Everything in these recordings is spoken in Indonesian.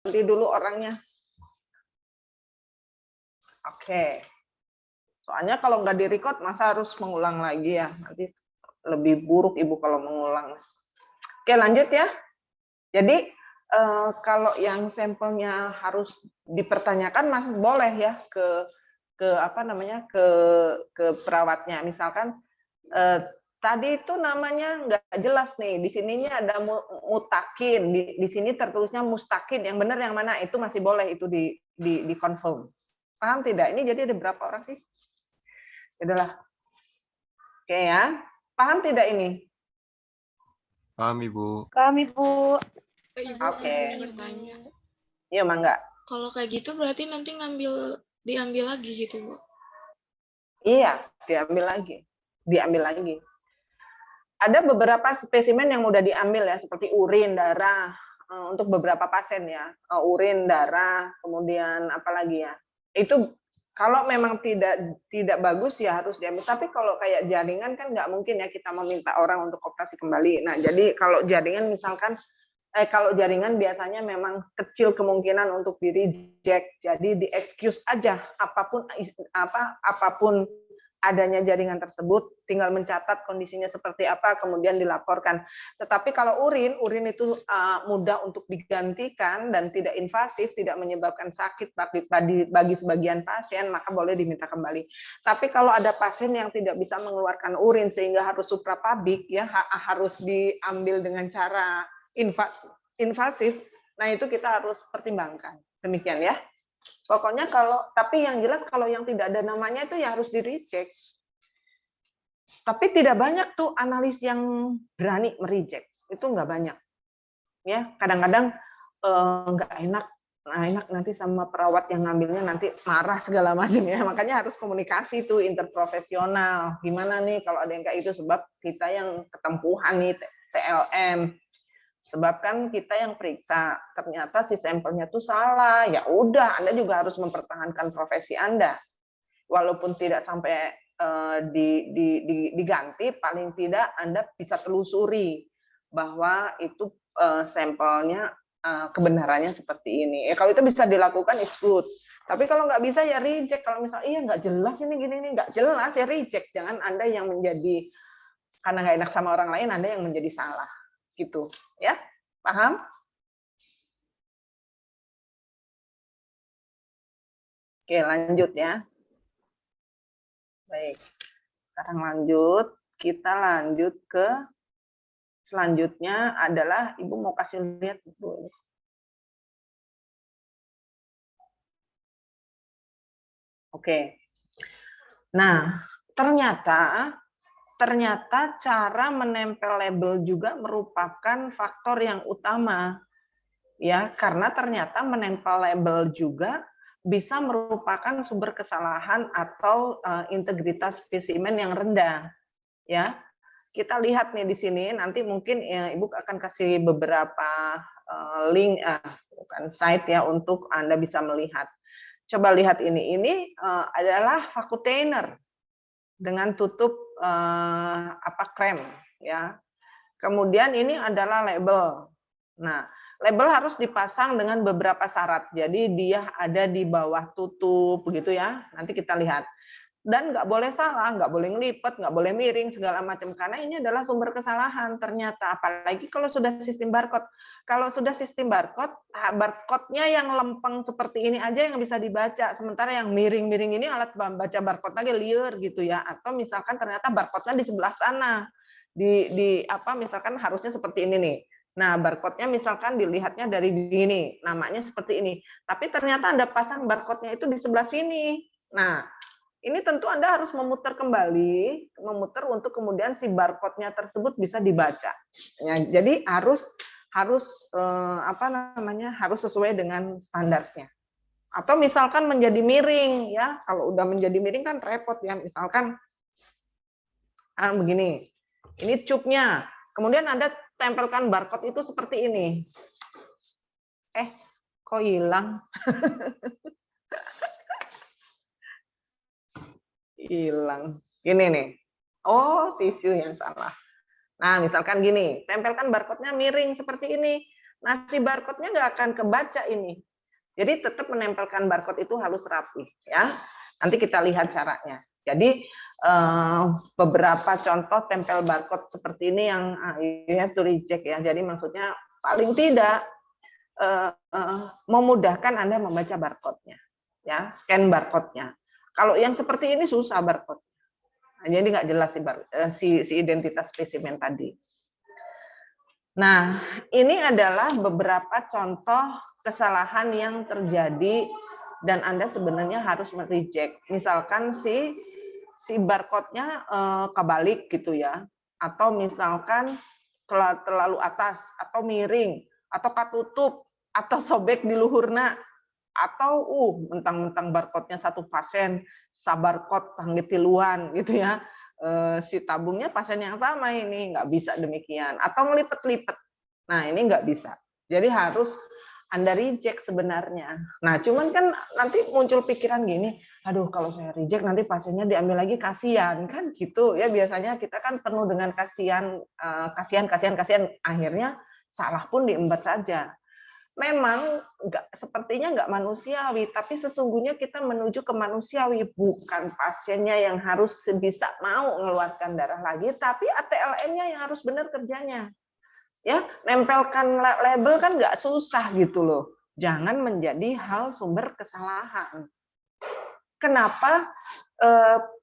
Ganti dulu orangnya. Oke. Soalnya kalau nggak di-record, masa harus mengulang lagi ya? Nanti lebih buruk Ibu kalau mengulang. Oke, lanjut ya. Jadi, kalau yang sampelnya harus dipertanyakan masih boleh ya ke apa namanya ke perawatnya. Misalkan tadi itu namanya nggak jelas nih, di sininya ada mutakin, di sini tertulisnya mustakin, yang benar yang mana, itu masih boleh itu di confirm. Paham tidak? Ini jadi ada berapa orang sih? Itulah. Oke ya. Paham tidak ini? Paham, Ibu. Paham, Ibu. Ibu, Oke. izin bertanya. Iya, Mangga. Kalau kayak gitu berarti nanti diambil lagi gitu, Bu? Iya, diambil lagi. Diambil lagi. Ada beberapa spesimen yang mudah diambil ya, seperti urin, darah, untuk beberapa pasien ya. Urin, darah, kemudian apa lagi ya. Itu kalau memang tidak bagus ya harus diambil. Tapi kalau kayak jaringan kan nggak mungkin ya kita meminta orang untuk operasi kembali. Nah, jadi kalau jaringan misalkan kalau jaringan biasanya memang kecil kemungkinan untuk di reject, jadi di excuse aja apapun adanya jaringan tersebut, tinggal mencatat kondisinya seperti apa, kemudian dilaporkan. Tetapi kalau urin itu mudah untuk digantikan dan tidak invasif, tidak menyebabkan sakit bagi sebagian pasien, maka boleh diminta kembali. Tapi kalau ada pasien yang tidak bisa mengeluarkan urin sehingga harus suprapabik, ya harus diambil dengan cara invasif, nah itu kita harus pertimbangkan. Demikian ya. Pokoknya tapi yang jelas kalau yang tidak ada namanya itu ya harus di-reject. Tapi tidak banyak tuh analis yang berani mereject. Itu nggak banyak. Ya, kadang-kadang nggak enak. Nah, enak nanti sama perawat yang ngambilnya nanti marah segala macam ya. Makanya harus komunikasi tuh interprofesional. Gimana nih kalau ada yang kayak itu, sebab kita yang ketempuhan nih TLM. Sebab kan kita yang periksa, ternyata si sampelnya tuh salah, ya udah Anda juga harus mempertahankan profesi Anda. Walaupun tidak sampai diganti, paling tidak Anda bisa telusuri bahwa itu sampelnya kebenarannya seperti ini. Kalau itu bisa dilakukan, it's good. Tapi kalau nggak bisa ya reject. Kalau misalnya iya nggak jelas ini gini nggak jelas ya reject. Jangan Anda yang menjadi, karena nggak enak sama orang lain, Anda yang menjadi salah. Gitu ya, paham? Oke, lanjut ya. Baik, sekarang kita lanjut ke selanjutnya adalah Ibu mau kasih lihat dulu. Oke, nah ternyata cara menempel label juga merupakan faktor yang utama ya, karena ternyata menempel label juga bisa merupakan sumber kesalahan atau integritas spesimen yang rendah ya. Kita lihat nih di sini, nanti mungkin ya, Ibu akan kasih beberapa link bukan site ya untuk Anda bisa melihat. Coba lihat ini adalah vacuum dengan tutup krem ya. Kemudian ini adalah label. Nah, label harus dipasang dengan beberapa syarat. Jadi dia ada di bawah tutup begitu ya. Nanti kita lihat. Dan nggak boleh salah, nggak boleh ngelipet, nggak boleh miring segala macam, karena ini adalah sumber kesalahan ternyata. Apalagi kalau sudah sistem barcode. Kalau sudah sistem barcode, barcode-nya yang lempeng seperti ini aja yang bisa dibaca, sementara yang miring-miring ini alat baca barcode lagi liar gitu ya. Atau misalkan ternyata barcode-nya di sebelah sana, misalkan harusnya seperti ini nih. Nah, barcode-nya misalkan dilihatnya dari ini, namanya seperti ini. Tapi ternyata Anda pasang barcode-nya itu di sebelah sini. Nah, ini tentu Anda harus memutar kembali, untuk kemudian si barcode-nya tersebut bisa dibaca. Ya, jadi harus sesuai dengan standarnya. Atau misalkan menjadi miring ya, kalau udah menjadi miring kan repot ya. Misalkan begini, ini cupnya, kemudian Anda tempelkan barcode itu seperti ini. Kok hilang? Hilang. Gini nih. Oh, tisu yang salah. Nah, misalkan gini, tempelkan barcode-nya miring seperti ini. Nah, si barcode-nya nggak akan kebaca ini. Jadi tetap menempelkan barcode itu harus rapi, ya. Nanti kita lihat caranya. Jadi beberapa contoh tempel barcode seperti ini yang you have to reject ya. Jadi maksudnya paling tidak memudahkan Anda membaca barcode-nya, ya, scan barcode-nya. Kalau yang seperti ini susah barcode. Nah, jadi nggak jelas si identitas spesimen tadi. Nah, ini adalah beberapa contoh kesalahan yang terjadi dan Anda sebenarnya harus mereject. Misalkan si barcode-nya kebalik gitu ya, atau misalkan terlalu atas, atau miring, atau katutup, atau sobek di luhurna, atau mentang-mentang barcode-nya satu pasien, sabarcode tanggetiluan gitu ya. Si tabungnya pasien yang sama ini nggak bisa demikian, atau ngelipet-lipet. Nah ini nggak bisa. Jadi harus Anda reject sebenarnya. Nah cuman kan nanti muncul pikiran gini, aduh kalau saya reject nanti pasiennya diambil lagi, kasihan kan gitu ya. Biasanya kita kan penuh dengan kasihan, akhirnya salah pun diembat saja. Memang sepertinya nggak manusiawi, tapi sesungguhnya kita menuju ke manusiawi, bukan pasiennya yang harus bisa mau mengeluarkan darah lagi, tapi ATLN-nya yang harus benar kerjanya. Ya, nempelkan label kan nggak susah gitu loh. Jangan menjadi hal sumber kesalahan. Kenapa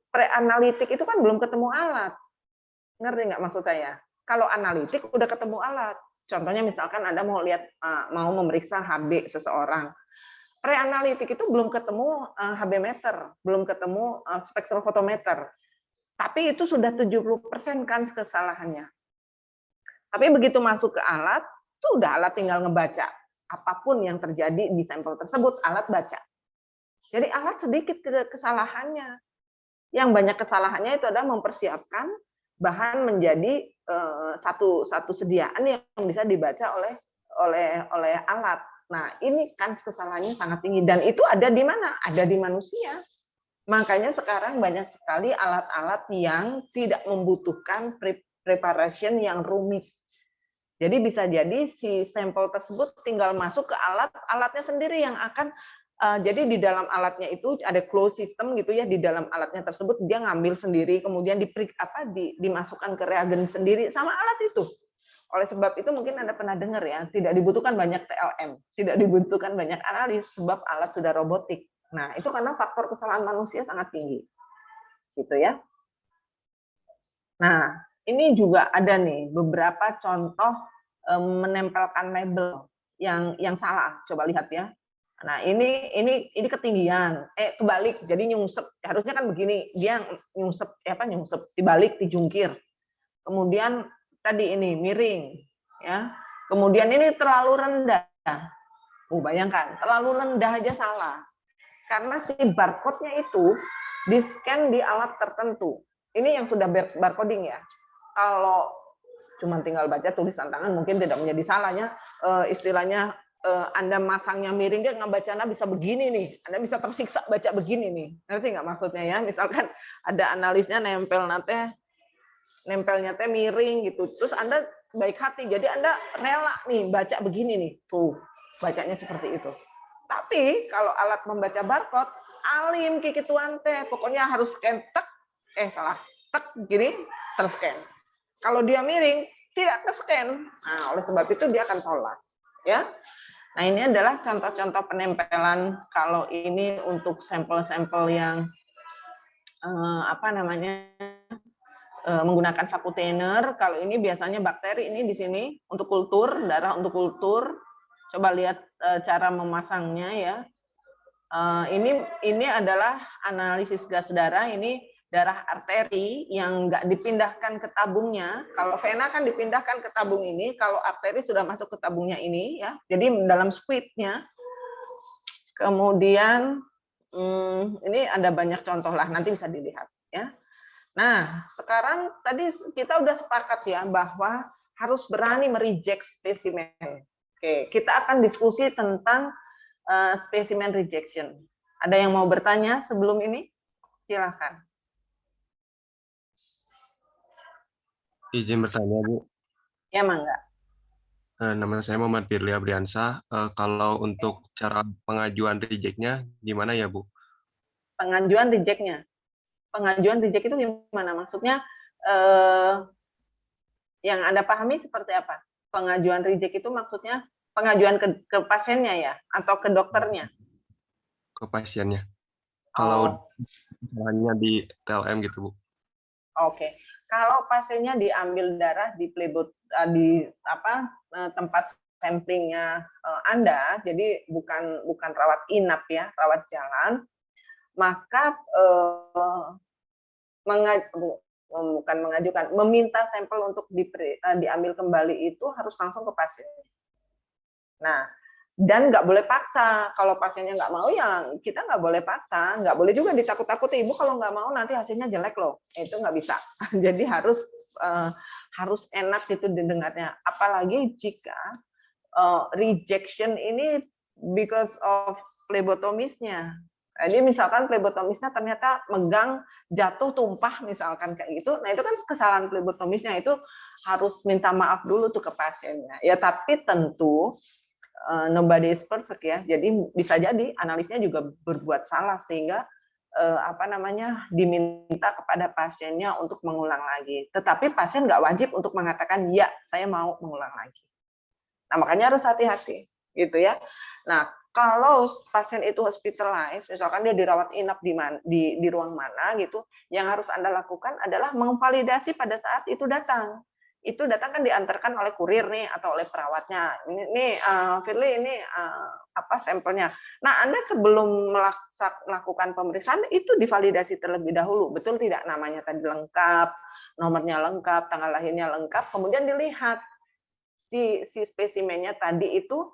pre-analitik itu kan belum ketemu alat? Ngerti nggak maksud saya? Kalau analitik udah ketemu alat. Contohnya misalkan Anda mau lihat, mau memeriksa HB seseorang. Pre-analitik itu belum ketemu HB meter, belum ketemu spektrofotometer. Tapi itu sudah 70% kan kesalahannya. Tapi begitu masuk ke alat, itu udah alat tinggal ngebaca. Apapun yang terjadi di sampel tersebut, alat baca. Jadi alat sedikit kesalahannya. Yang banyak kesalahannya itu adalah mempersiapkan bahan menjadi satu sediaan yang bisa dibaca oleh alat. Nah, ini kan kesalahannya sangat tinggi dan itu ada di mana? Ada di manusia. Makanya sekarang banyak sekali alat-alat yang tidak membutuhkan preparation yang rumit. Jadi bisa jadi si sampel tersebut tinggal masuk ke alat, alatnya sendiri yang akan jadi di dalam alatnya itu ada closed system gitu ya, di dalam alatnya tersebut dia ngambil sendiri, kemudian dimasukkan ke reagen sendiri sama alat itu. Oleh sebab itu mungkin Anda pernah dengar ya, tidak dibutuhkan banyak TLM, tidak dibutuhkan banyak analis sebab alat sudah robotik. Nah, itu karena faktor kesalahan manusia sangat tinggi. Gitu ya. Nah, ini juga ada nih beberapa contoh menempelkan label yang salah. Coba lihat ya. Nah, ini ketinggian, kebalik, jadi nyungsep. Harusnya kan begini, dia nyungsep, dibalik, dijungkir. Kemudian tadi ini miring, ya. Kemudian ini terlalu rendah. Bayangkan, terlalu rendah aja salah. Karena si barcode-nya itu di-scan di alat tertentu. Ini yang sudah barcoding ya. Kalau cuma tinggal baca tulisan tangan mungkin tidak menjadi salahnya, istilahnya Anda masangnya miring, dia ngebacanya bisa begini nih. Anda bisa tersiksa baca begini nih. Ngerti nggak maksudnya ya? Misalkan ada analisnya nempelnya teh miring gitu. Terus Anda baik hati, jadi Anda rela nih baca begini nih. Tuh, bacanya seperti itu. Tapi kalau alat membaca barcode, alim kikituan teh, pokoknya harus scan tek, salah, tek gini, terscan. Kalau dia miring, tidak terscan. Nah, oleh sebab itu dia akan tolak. Ya. Nah, ini adalah contoh-contoh penempelan kalau ini untuk sampel-sampel yang menggunakan vacuum thinner. Kalau ini biasanya bakteri ini di sini untuk kultur, darah untuk kultur. Coba lihat cara memasangnya ya. Ini adalah analisis gas darah, ini darah arteri yang nggak dipindahkan ke tabungnya. Kalau vena kan dipindahkan ke tabung ini, kalau arteri sudah masuk ke tabungnya ini ya. Jadi dalam squid-nya. Kemudian ini ada banyak contoh lah, nanti bisa dilihat ya. Nah, sekarang tadi kita udah sepakat ya bahwa harus berani mereject spesimen. Oke, kita akan diskusi tentang spesimen rejection. Ada yang mau bertanya sebelum ini? Silakan. Izin bertanya, Bu. Ya, Mangga. Nama saya Muhammad Firly Abriansah. Kalau untuk cara pengajuan reject-nya gimana ya, Bu? Pengajuan reject-nya. Pengajuan reject itu gimana? Maksudnya yang Anda pahami seperti apa? Pengajuan reject itu maksudnya pengajuan ke pasiennya ya, atau ke dokternya? Ke pasiennya. Oh, Kalau hanya di TLM gitu, Bu. oke. Kalau pasiennya diambil darah di tempat samplingnya Anda, jadi bukan rawat inap ya, rawat jalan, maka bukan mengajukan, meminta sampel untuk diambil kembali itu harus langsung ke pasien. Nah, dan nggak boleh paksa. Kalau pasiennya nggak mau, ya kita nggak boleh paksa. Nggak boleh juga ditakut-takuti. Ibu kalau nggak mau nanti hasilnya jelek loh. Itu nggak bisa. Jadi harus enak gitu didengarnya. Apalagi jika rejection ini because of plebotomisnya. Jadi misalkan plebotomisnya ternyata megang jatuh tumpah misalkan kayak gitu, nah itu kan kesalahan plebotomisnya, itu harus minta maaf dulu tuh ke pasiennya. Ya tapi tentu nobody is perfect ya. Jadi bisa jadi analisnya juga berbuat salah sehingga diminta kepada pasiennya untuk mengulang lagi. Tetapi pasien nggak wajib untuk mengatakan ya saya mau mengulang lagi. Nah makanya harus hati-hati gitu ya. Nah kalau pasien itu hospitalized, misalkan dia dirawat inap di ruang mana gitu, yang harus Anda lakukan adalah memvalidasi pada saat itu datang. Itu datang kan diantarkan oleh kurir nih atau oleh perawatnya. Ini Firly, ini sampelnya. Nah, Anda sebelum melakukan pemeriksaan itu divalidasi terlebih dahulu. Betul tidak? Namanya tadi lengkap, nomornya lengkap, tanggal lahirnya lengkap, kemudian dilihat si spesimennya tadi itu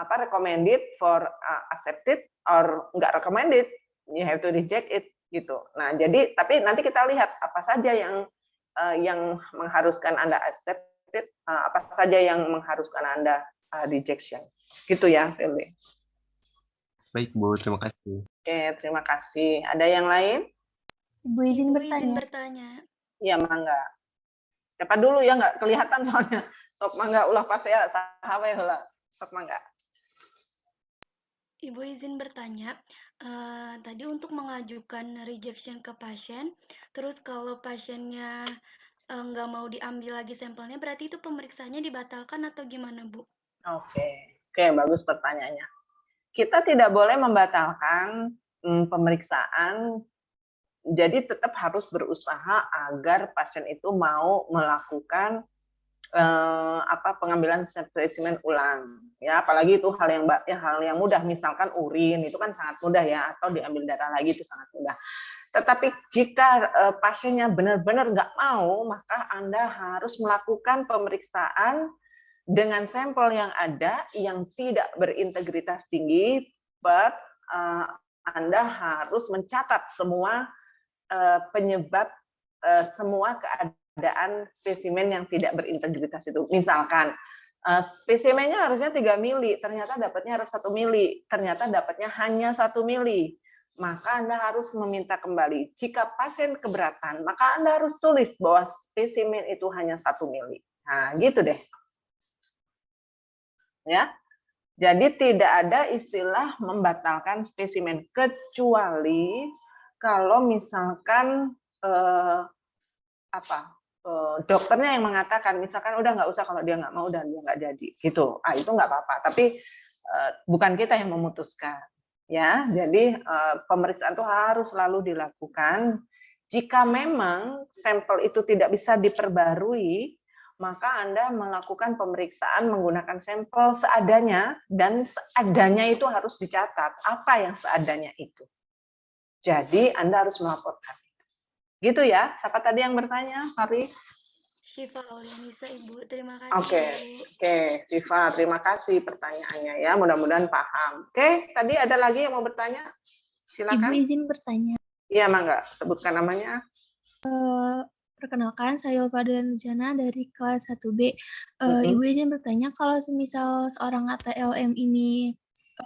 recommended for accepted or nggak recommended, you have to reject it gitu. Nah, jadi tapi nanti kita lihat apa saja yang mengharuskan Anda accepted, apa saja yang mengharuskan Anda rejection. Gitu ya, Firly. Baik, Bu. Terima kasih. Oke, terima kasih. Ada yang lain? Ibu izin bertanya. bertanya. Iya, mangga. Siapa dulu ya, nggak kelihatan soalnya. Sok mangga ulah pas ya, sahabat heula. Sok mangga. Ibu izin bertanya, tadi untuk mengajukan rejection ke pasien, terus kalau pasiennya nggak mau diambil lagi sampelnya, berarti itu pemeriksaannya dibatalkan atau gimana, Bu? Oke, bagus pertanyaannya. Kita tidak boleh membatalkan pemeriksaan, jadi tetap harus berusaha agar pasien itu mau melakukan pengambilan spesimen ulang ya, apalagi itu hal yang mudah, misalkan urin itu kan sangat mudah ya, atau diambil darah lagi itu sangat mudah. Tetapi jika pasiennya benar-benar nggak mau, maka Anda harus melakukan pemeriksaan dengan sampel yang ada yang tidak berintegritas tinggi, but Anda harus mencatat semua penyebab semua keadaan spesimen yang tidak berintegritas itu. Misalkan spesimennya harusnya 3 mili, ternyata dapatnya harus 1 mili, ternyata dapatnya hanya 1 mili. Maka Anda harus meminta kembali. Jika pasien keberatan, maka Anda harus tulis bahwa spesimen itu hanya 1 mili. Nah, gitu deh. Ya. Jadi tidak ada istilah membatalkan spesimen, kecuali kalau misalkan dokternya yang mengatakan, misalkan udah nggak usah, kalau dia nggak mau dan dia nggak jadi gitu, itu nggak apa-apa, tapi bukan kita yang memutuskan ya. Jadi pemeriksaan itu harus selalu dilakukan. Jika memang sampel itu tidak bisa diperbarui, maka Anda melakukan pemeriksaan menggunakan sampel seadanya, dan seadanya itu harus dicatat apa yang seadanya itu. Jadi Anda harus melaporkan. Gitu ya, siapa tadi yang bertanya, Fari? Syifa Aulianisa, Ibu. Terima kasih. Oke, Syifa, terima kasih pertanyaannya ya, mudah-mudahan paham. Oke, tadi ada lagi yang mau bertanya? Silakan. Ibu izin bertanya. Iya, mangga, sebutkan namanya. Perkenalkan, saya Ulfadila Nurjana dari kelas 1B. Ibu izin bertanya, kalau semisal seorang ATLM ini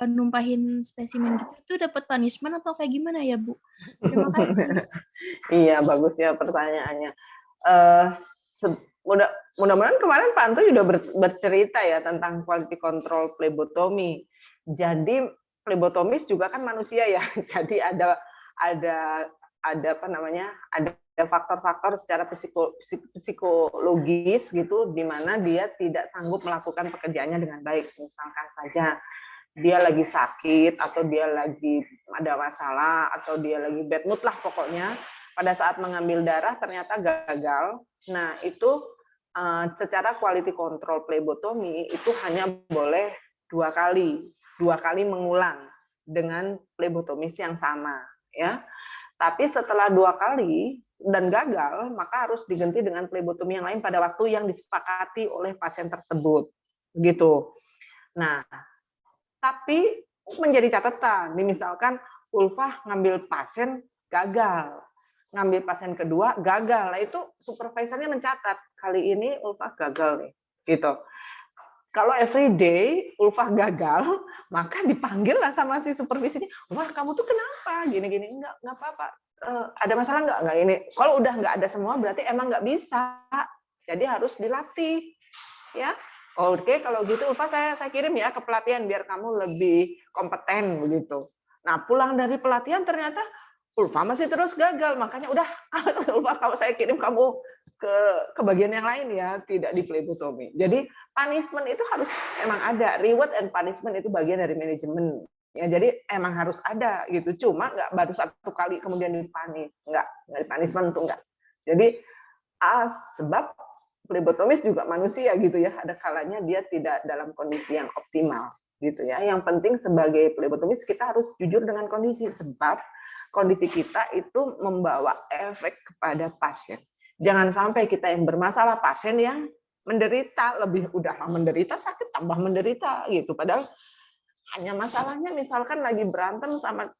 numpahin spesimen gitu, itu dapat punishment atau kayak gimana ya, Bu? Terima kasih. Iya, bagus ya pertanyaannya. mudah-mudahan kemarin Pak Anto sudah bercerita ya tentang quality control phlebotomy. Jadi phlebotomis juga kan manusia ya. Jadi ada apa namanya? Ada faktor-faktor secara psikologis gitu di mana dia tidak sanggup melakukan pekerjaannya dengan baik. Misalkan saja dia lagi sakit atau dia lagi ada masalah atau dia lagi bad mood lah pokoknya, pada saat mengambil darah ternyata gagal. Nah, itu secara quality control phlebotomy itu hanya boleh 2 kali mengulang dengan phlebotomis yang sama ya. Tapi setelah 2 kali dan gagal, maka harus diganti dengan phlebotomi yang lain pada waktu yang disepakati oleh pasien tersebut. Gitu. Nah, tapi menjadi catatan, misalkan Ulfah ngambil pasien gagal, ngambil pasien kedua gagal, nah itu supervisornya mencatat kali ini Ulfah gagal nih, gitu. Kalau everyday Ulfah gagal, maka dipanggil lah sama si supervisinya, wah kamu tuh kenapa? Gini-gini, enggak apa-apa, ada masalah enggak ini. Kalau udah enggak ada semua berarti emang enggak bisa, jadi harus dilatih, ya. Oke, kalau gitu Ulfa saya kirim ya ke pelatihan biar kamu lebih kompeten begitu. Nah, pulang dari pelatihan ternyata Ulfa masih terus gagal, makanya udah Ulfa kalau saya kirim kamu ke bagian yang lain ya, tidak di phlebotomy. Jadi punishment itu harus emang ada, reward and punishment itu bagian dari manajemen. Ya, jadi emang harus ada gitu. Cuma nggak baru 1 kali kemudian dipunish, nggak di punishment tuh nggak. Jadi sebab phlebotomis juga manusia gitu ya, ada kalanya dia tidak dalam kondisi yang optimal gitu ya. Yang penting sebagai phlebotomis kita harus jujur dengan kondisi, sebab kondisi kita itu membawa efek kepada pasien. Jangan sampai kita yang bermasalah, pasien yang menderita, lebih udah menderita sakit tambah menderita gitu. Padahal hanya masalahnya misalkan lagi berantem sama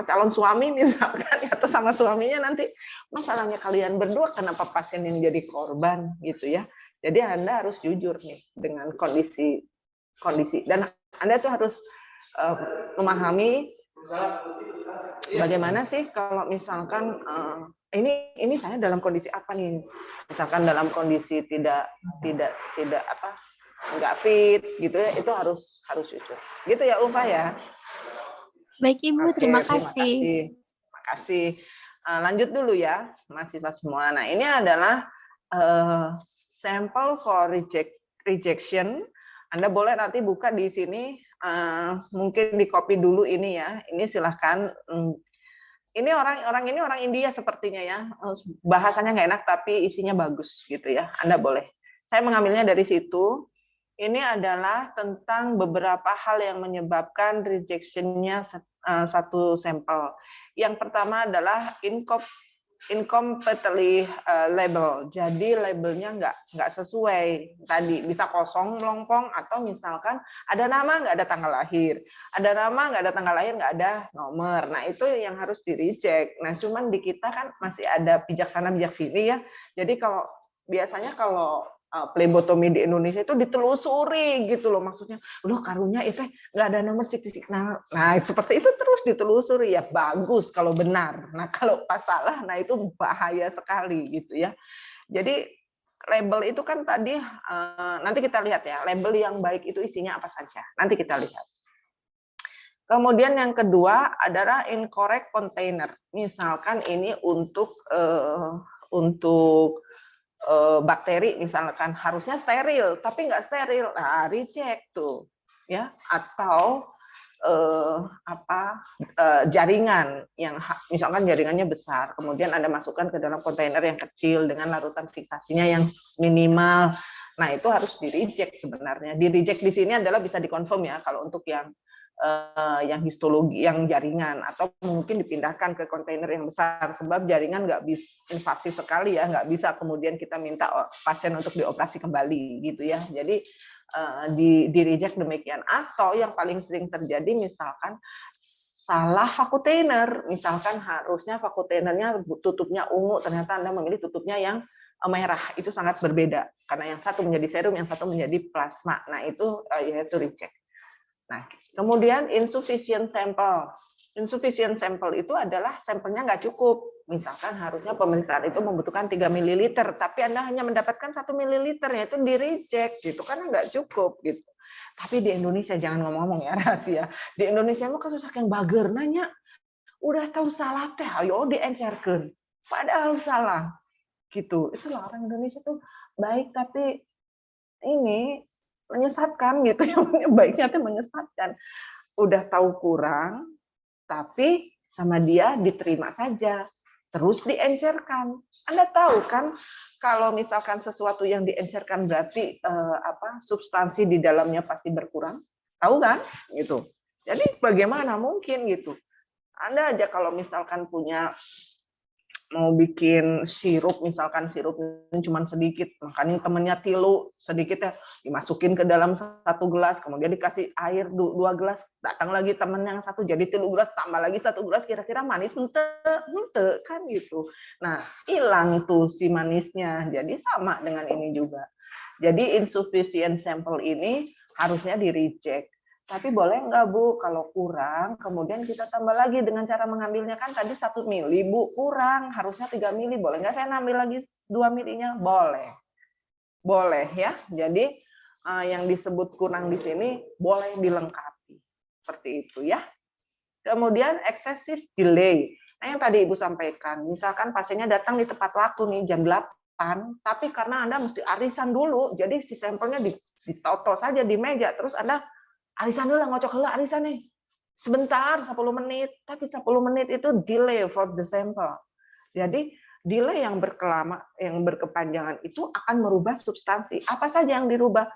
calon suami misalkan, atau sama suaminya, nanti masalahnya kalian berdua, kenapa pasien yang jadi korban gitu ya. Jadi Anda harus jujur nih dengan kondisi dan Anda tuh harus memahami bagaimana sih kalau misalkan ini saya dalam kondisi apa nih, misalkan dalam kondisi tidak apa, nggak fit gitu ya, itu harus jujur gitu ya Ulfa ya. Baik Ibu, terima kasih. Terima kasih. Lanjut dulu ya, mahasiswa semua. Nah, ini adalah sampel for rejection. Anda boleh nanti buka di sini, mungkin di copy dulu ini ya. Ini silahkan. Ini orang India sepertinya ya. Bahasanya nggak enak tapi isinya bagus gitu ya. Anda boleh. Saya mengambilnya dari situ. Ini adalah tentang beberapa hal yang menyebabkan rejection-nya satu sampel. Yang pertama adalah incompletely label. Jadi labelnya nggak sesuai. Tadi bisa kosong, melompong, atau misalkan ada nama nggak ada tanggal lahir, ada nama nggak ada tanggal lahir, nggak ada nomor. Nah itu yang harus di-reject. Nah cuman di kita kan masih ada bijaksana bijak sini ya. Jadi biasanya kalau phlebotomi di Indonesia itu ditelusuri gitu loh, maksudnya loh karunya itu nggak ada nomor cik. Nah seperti itu terus ditelusuri ya, bagus kalau benar. Nah kalau pas salah, nah itu bahaya sekali gitu ya. Jadi label itu kan tadi nanti kita lihat ya, label yang baik itu isinya apa saja, nanti kita lihat. Kemudian yang kedua adalah incorrect container. Misalkan ini untuk bakteri misalkan harusnya steril tapi nggak steril, nah reject tuh ya. Atau jaringan yang misalkan jaringannya besar, kemudian Anda masukkan ke dalam kontainer yang kecil dengan larutan fiksasinya yang minimal, nah itu harus di reject sebenarnya. Di reject di sini adalah bisa dikonfirm ya kalau untuk yang histologi, yang jaringan, atau mungkin dipindahkan ke kontainer yang besar, sebab jaringan nggak bisa invasif sekali ya, nggak bisa kemudian kita minta pasien untuk dioperasi kembali gitu ya. Jadi di reject demikian. Atau yang paling sering terjadi misalkan salah vakuteiner, misalkan harusnya vakuteinernya tutupnya ungu, ternyata Anda memilih tutupnya yang merah, itu sangat berbeda karena yang satu menjadi serum, yang satu menjadi plasma. Nah itu yaitu reject. Nah, kemudian insufficient sample. Insufficient sample itu adalah sampelnya nggak cukup. misalkan harusnya pemeriksaan itu membutuhkan 3 ml, tapi Anda hanya mendapatkan 1 ml, yaitu di reject gitu, karena nggak cukup gitu. Tapi di Indonesia, jangan ngomong-ngomong ya, rahasia. Di Indonesia mah kasus saking bager nanya, udah tahu salah teh, ayo diencerkeun. Padahal salah gitu. Itulah orang Indonesia tuh baik, tapi ini menyesatkan gitu. Yang baiknya tuh menyesatkan. Udah tahu kurang, tapi sama dia diterima saja, terus diencerkan. Anda tahu kan kalau misalkan sesuatu yang diencerkan berarti substansi di dalamnya pasti berkurang, tahu kan gitu. Jadi bagaimana mungkin gitu. Anda aja kalau misalkan punya mau bikin sirup, misalkan sirupnya cuma sedikit, makanya temennya tilu, sedikit ya dimasukin ke dalam 1 gelas, kemudian dikasih air 2 gelas, datang lagi temen yang 1, jadi 3 gelas, tambah lagi 1 gelas, kira-kira manis ente kan gitu. Nah, hilang tuh si manisnya, jadi sama dengan ini juga. Jadi insufficient sample ini harusnya di reject. Tapi boleh nggak Bu, kalau kurang, kemudian kita tambah lagi dengan cara mengambilnya, kan tadi 1 mili Bu, kurang, harusnya 3 mili, boleh nggak saya ambil lagi 2 milinya? Boleh. Boleh ya, jadi yang disebut kurang di sini boleh dilengkapi. Seperti itu ya. Kemudian excessive delay. Nah yang tadi Ibu sampaikan, misalkan pasiennya datang di tepat waktu nih, jam 8, tapi karena Anda mesti arisan dulu, jadi si sampelnya ditoto saja di meja, terus Anda arisan dulu, ngocok dulu arisan nih. Sebentar, 10 menit. Tapi 10 menit itu delay for the sample. Jadi delay yang berkepanjangan itu akan merubah substansi. Apa saja yang dirubah?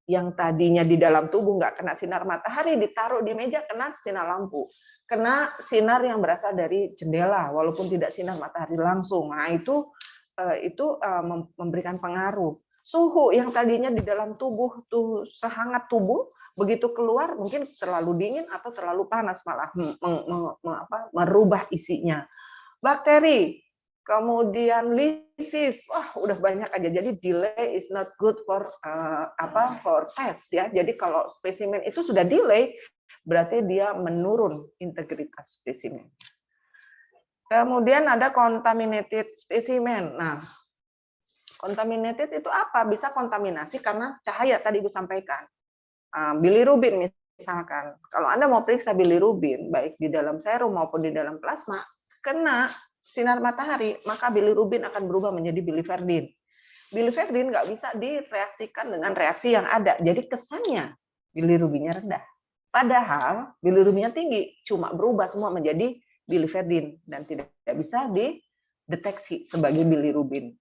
Yang tadinya di dalam tubuh nggak kena sinar matahari, ditaruh di meja kena sinar lampu. Kena sinar yang berasal dari jendela, walaupun tidak sinar matahari langsung. Nah itu memberikan pengaruh. Suhu yang tadinya di dalam tubuh tuh sehangat tubuh, begitu keluar mungkin terlalu dingin atau terlalu panas, malah merubah isinya. Bakteri, kemudian lisis, wah udah banyak aja. Jadi delay is not good for for test ya. Jadi kalau spesimen itu sudah delay, berarti dia menurun integritas spesimen. Kemudian ada contaminated spesimen. Nah, contaminated itu apa? Bisa kontaminasi karena cahaya, tadi Ibu sampaikan. Bilirubin misalkan, kalau Anda mau periksa bilirubin, baik di dalam serum maupun di dalam plasma, kena sinar matahari, maka bilirubin akan berubah menjadi biliverdin. Biliverdin nggak bisa direaksikan dengan reaksi yang ada, jadi kesannya bilirubinnya rendah. Padahal bilirubinnya tinggi, cuma berubah semua menjadi biliverdin dan tidak bisa dideteksi sebagai bilirubin.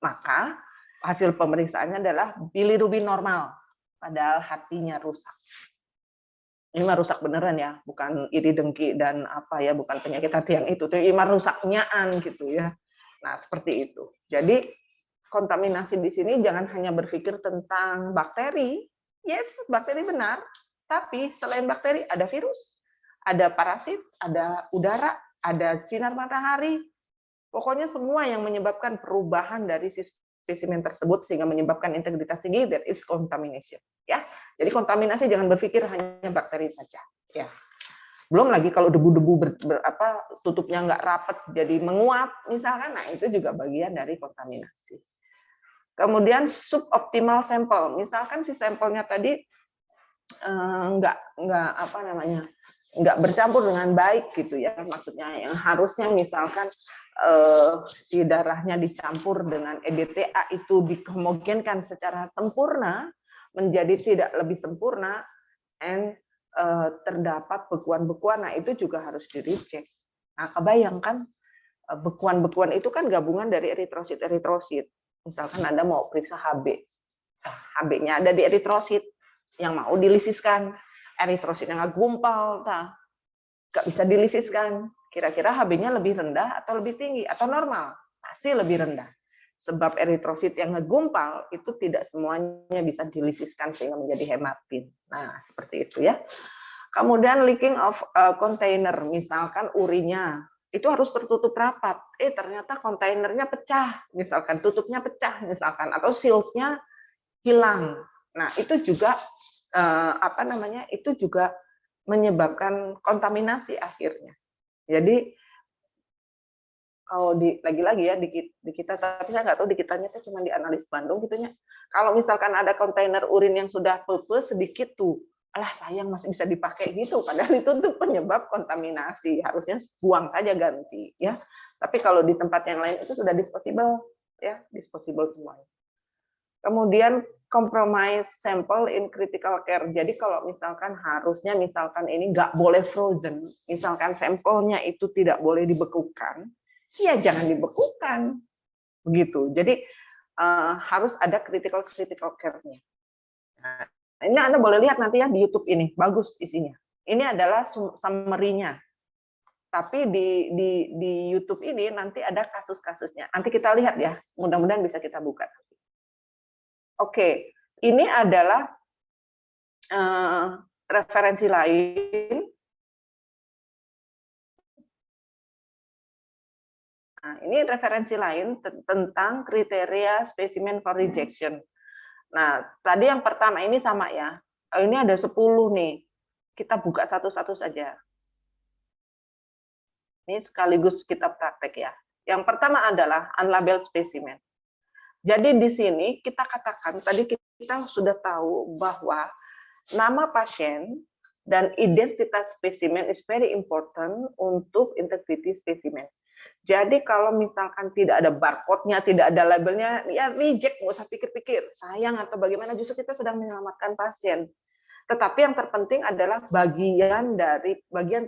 Maka hasil pemeriksaannya adalah bilirubin normal. Padahal hatinya rusak. Ini mah rusak beneran ya, bukan iri dengki dan apa ya, bukan penyakit hati yang itu. Ini mah rusaknyaan gitu ya. Nah, seperti itu. Jadi kontaminasi di sini jangan hanya berpikir tentang bakteri. Yes, bakteri benar. Tapi selain bakteri ada virus, ada parasit, ada udara, ada sinar matahari. Pokoknya semua yang menyebabkan perubahan dari spesimen tersebut sehingga menyebabkan integritas tinggi, that is contamination. Ya, jadi kontaminasi jangan berpikir hanya bakteri saja. Ya, belum lagi kalau debu-debu tutupnya nggak rapat jadi menguap, misalkan, nah itu juga bagian dari kontaminasi. Kemudian suboptimal sampel, misalkan si sampelnya tadi nggak bercampur dengan baik gitu ya, maksudnya yang harusnya misalkan si darahnya dicampur dengan EDTA itu dihomogенkan secara sempurna menjadi tidak lebih sempurna, and terdapat bekuan-bekuan, nah itu juga harus di-reject. Nah, kebayangkan bekuan-bekuan itu kan gabungan dari eritrosit. Misalkan Anda mau periksa HB, HB-nya ada di eritrosit yang mau dilisiskan, eritrositnya nggak gumpal, nggak bisa dilisiskan. Kira-kira HB-nya lebih rendah atau lebih tinggi atau normal? Pasti lebih rendah. Sebab eritrosit yang ngegumpal itu tidak semuanya bisa dilisiskan sehingga menjadi hematin. Nah, seperti itu ya. Kemudian leaking of container, misalkan urinya itu harus tertutup rapat. Ternyata kontainernya pecah, misalkan tutupnya pecah, misalkan, atau siltnya hilang. Nah, itu juga itu juga menyebabkan kontaminasi akhirnya. Jadi kalau lagi-lagi ya di kita, tapi saya nggak tahu di kitanya itu cuma di analis Bandung gitunya. Kalau misalkan ada kontainer urin yang sudah pupus sedikit tuh, alah sayang masih bisa dipakai gitu, padahal itu tuh penyebab kontaminasi, harusnya buang saja ganti ya. Tapi kalau di tempat yang lain itu sudah disposable ya, disposable semuanya. Kemudian compromise sample in critical care. Jadi kalau misalkan harusnya misalkan ini nggak boleh frozen, misalkan sampelnya itu tidak boleh dibekukan, ya jangan dibekukan begitu. Jadi harus ada critical care-nya. Nah, ini Anda boleh lihat nanti ya di YouTube ini, bagus isinya. Ini adalah summary-nya. Tapi di YouTube ini nanti ada kasus-kasusnya. Nanti kita lihat ya, mudah-mudahan bisa kita buka. Oke, ini adalah referensi lain. Nah, ini referensi lain tentang kriteria spesimen for rejection. Nah, tadi yang pertama ini sama ya. Ini ada 10 nih. Kita buka satu-satu saja. Ini sekaligus kita praktek ya. Yang pertama adalah unlabeled specimen. Jadi di sini kita katakan, tadi kita sudah tahu bahwa nama pasien dan identitas spesimen is very important untuk integrity spesimen. Jadi kalau misalkan tidak ada barcode-nya, tidak ada labelnya, ya reject, nggak usah pikir-pikir, sayang atau bagaimana, justru kita sedang menyelamatkan pasien. Tetapi yang terpenting adalah bagian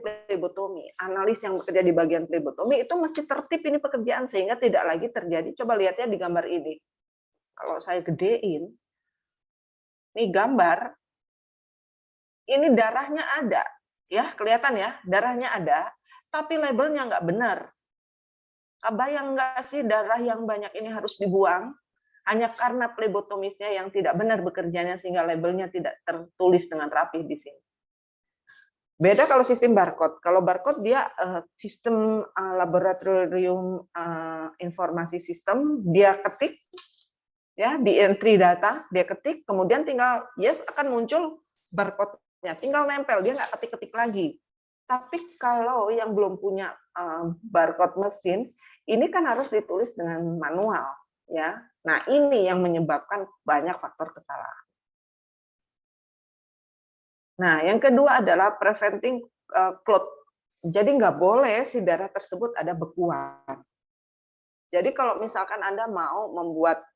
plebotomi. Analis yang bekerja di bagian plebotomi itu mesti tertib ini pekerjaan sehingga tidak lagi terjadi. Coba lihat ya di gambar ini. Kalau saya gedein, ini gambar, ini darahnya ada, ya kelihatan ya, darahnya ada, tapi labelnya nggak benar. Kebayang nggak sih darah yang banyak ini harus dibuang? Hanya karena plebotomisnya yang tidak benar bekerjanya sehingga labelnya tidak tertulis dengan rapi di sini. Beda kalau sistem barcode. Kalau barcode dia sistem laboratorium informasi sistem, dia ketik ya di entry data, dia ketik, kemudian tinggal yes akan muncul barcode-nya, tinggal nempel, dia nggak ketik-ketik lagi. Tapi kalau yang belum punya barcode mesin, ini kan harus ditulis dengan manual ya. Nah, ini yang menyebabkan banyak faktor kesalahan. Nah, yang kedua adalah preventing clot. Jadi nggak boleh si darah tersebut ada bekuan. Jadi kalau misalkan Anda mau membuat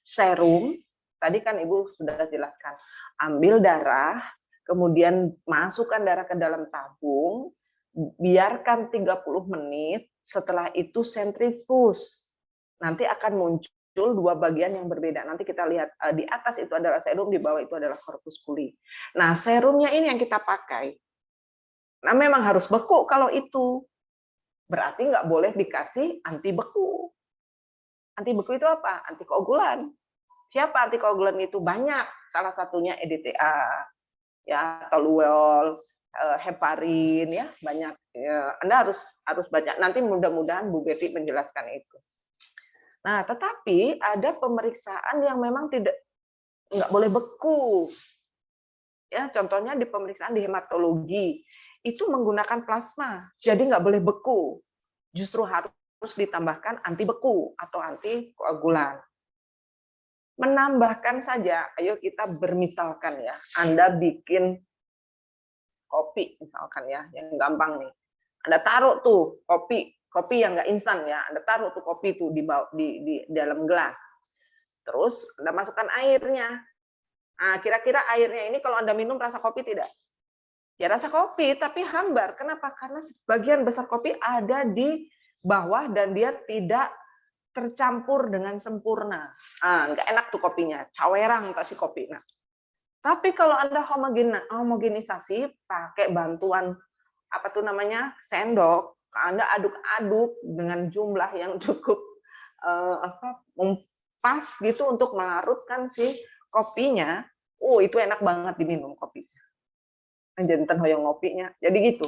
serum, tadi kan Ibu sudah jelaskan, ambil darah, kemudian masukkan darah ke dalam tabung, biarkan 30 menit, setelah itu sentrifuge. Nanti akan muncul dua bagian yang berbeda. Nanti kita lihat di atas itu adalah serum, di bawah itu adalah corpusculi. Nah, serumnya ini yang kita pakai. Nah, memang harus beku kalau itu. Berarti nggak boleh dikasih anti beku. Anti beku itu apa? Antikoagulan. Siapa antikoagulan itu? Banyak. Salah satunya EDTA, ya, toluol, heparin, ya, banyak. Ya, Anda harus baca. Nanti mudah-mudahan Bu Betty menjelaskan itu. Nah, tetapi ada pemeriksaan yang memang nggak boleh beku. Ya, contohnya di pemeriksaan di hematologi itu menggunakan plasma, jadi nggak boleh beku. Justru harus ditambahkan anti beku atau anti koagulan. Menambahkan saja, ayo kita bermisalkan ya, Anda bikin kopi misalkan ya, yang gampang nih. Anda taruh tuh kopi yang nggak instan ya, Anda taruh tuh kopi tuh di dalam gelas. Terus Anda masukkan airnya. Nah, kira-kira airnya ini kalau Anda minum rasa kopi tidak? Ya rasa kopi, tapi hambar. Kenapa? Karena sebagian besar kopi ada di bawah dan dia tidak tercampur dengan sempurna. Nggak enak tuh kopinya, cawerang kasih kopi. Nah, tapi kalau Anda homogenisasi pakai bantuan apa tuh namanya sendok, Anda aduk-aduk dengan jumlah yang cukup pas gitu untuk melarutkan si kopinya. Oh, itu enak banget diminum kopinya. Jantan hoyong ngopinya. Jadi gitu.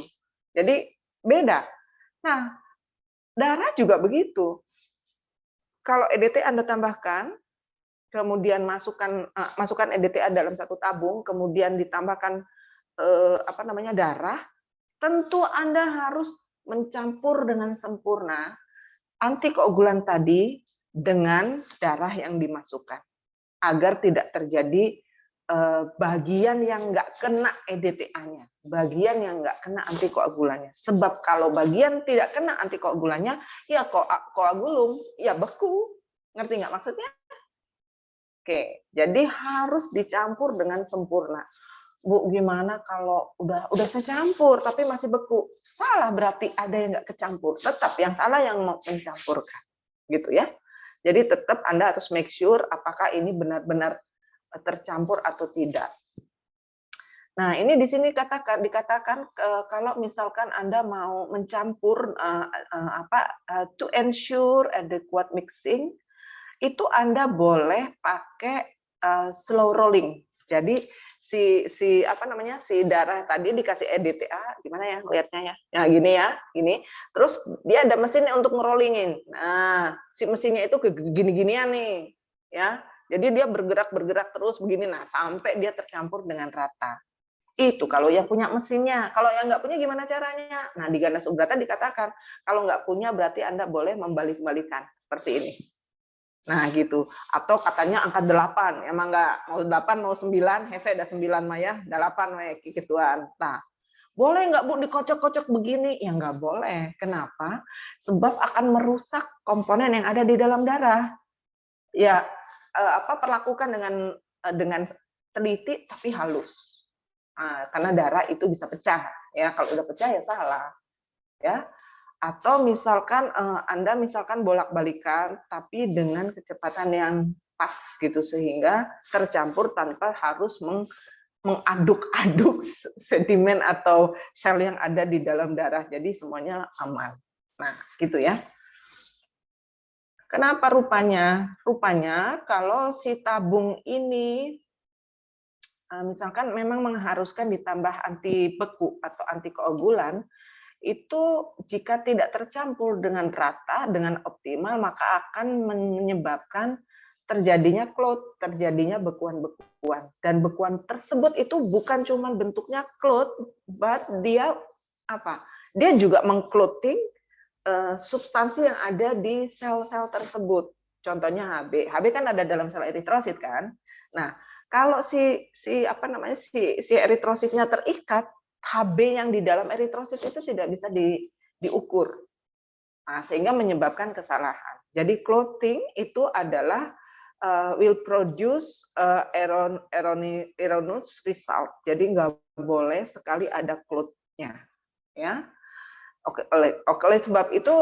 Jadi beda. Nah, darah juga begitu. Kalau EDTA Anda tambahkan, kemudian masukkan EDTA dalam satu tabung, kemudian ditambahkan darah, tentu Anda harus mencampur dengan sempurna antikoagulan tadi dengan darah yang dimasukkan agar tidak terjadi bagian yang nggak kena EDTA-nya, bagian yang nggak kena antikoagulannya. Sebab kalau bagian tidak kena antikoagulannya, ya koagulum, ya beku. Ngerti nggak maksudnya? Oke, jadi harus dicampur dengan sempurna. Bu, gimana kalau udah saya campur tapi masih beku? Salah, berarti ada yang nggak kecampur. Tetap yang salah yang mau mencampurkan, gitu ya. Jadi tetap Anda harus make sure apakah ini benar-benar tercampur atau tidak. Nah, ini di sini dikatakan kalau misalkan Anda mau mencampur to ensure adequate mixing, itu Anda boleh pakai slow rolling. Jadi si darah tadi dikasih EDTA, gimana ya lihatnya ya? Nah, gini. Terus dia ada mesinnya untuk ngerollingin. Nah, si mesinnya itu gini-ginian nih, ya. Jadi dia bergerak terus begini, nah sampai dia tercampur dengan rata. Itu kalau yang punya mesinnya. Kalau yang nggak punya gimana caranya? Nah, di Ganas Ubrata dikatakan kalau nggak punya berarti Anda boleh membalik-balikan seperti ini. Nah gitu. Atau katanya angka 8, emang nggak mau 8 mau 9, hese ada 9 mah ya, 8 mah kikituan. Nah, boleh nggak Bu dikocok-kocok begini? Ya nggak boleh. Kenapa? Sebab akan merusak komponen yang ada di dalam darah. Ya, perlakukan dengan teliti tapi halus. Nah, karena darah itu bisa pecah. Ya, kalau udah pecah ya salah. Ya. Atau misalkan Anda bolak-balikan tapi dengan kecepatan yang pas gitu sehingga tercampur tanpa harus mengaduk-aduk sedimen atau sel yang ada di dalam darah. Jadi semuanya aman. Nah, gitu ya. Kenapa rupanya? Rupanya kalau si tabung ini misalkan memang mengharuskan ditambah anti beku atau antikoagulan, itu jika tidak tercampur dengan rata, dengan optimal, maka akan menyebabkan terjadinya clot, terjadinya bekuan-bekuan. Dan bekuan tersebut itu bukan cuma bentuknya clot, but dia apa? Dia juga mengclotting substansi yang ada di sel-sel tersebut. Contohnya HB. HB kan ada dalam sel eritrosit kan. Nah, kalau si eritrositnya terikat, HB yang di dalam eritrosit itu tidak bisa diukur. Nah, sehingga menyebabkan kesalahan. Jadi clotting itu adalah will produce erroneous result. Jadi nggak boleh sekali ada clotnya, ya. Oke, oleh sebab itu,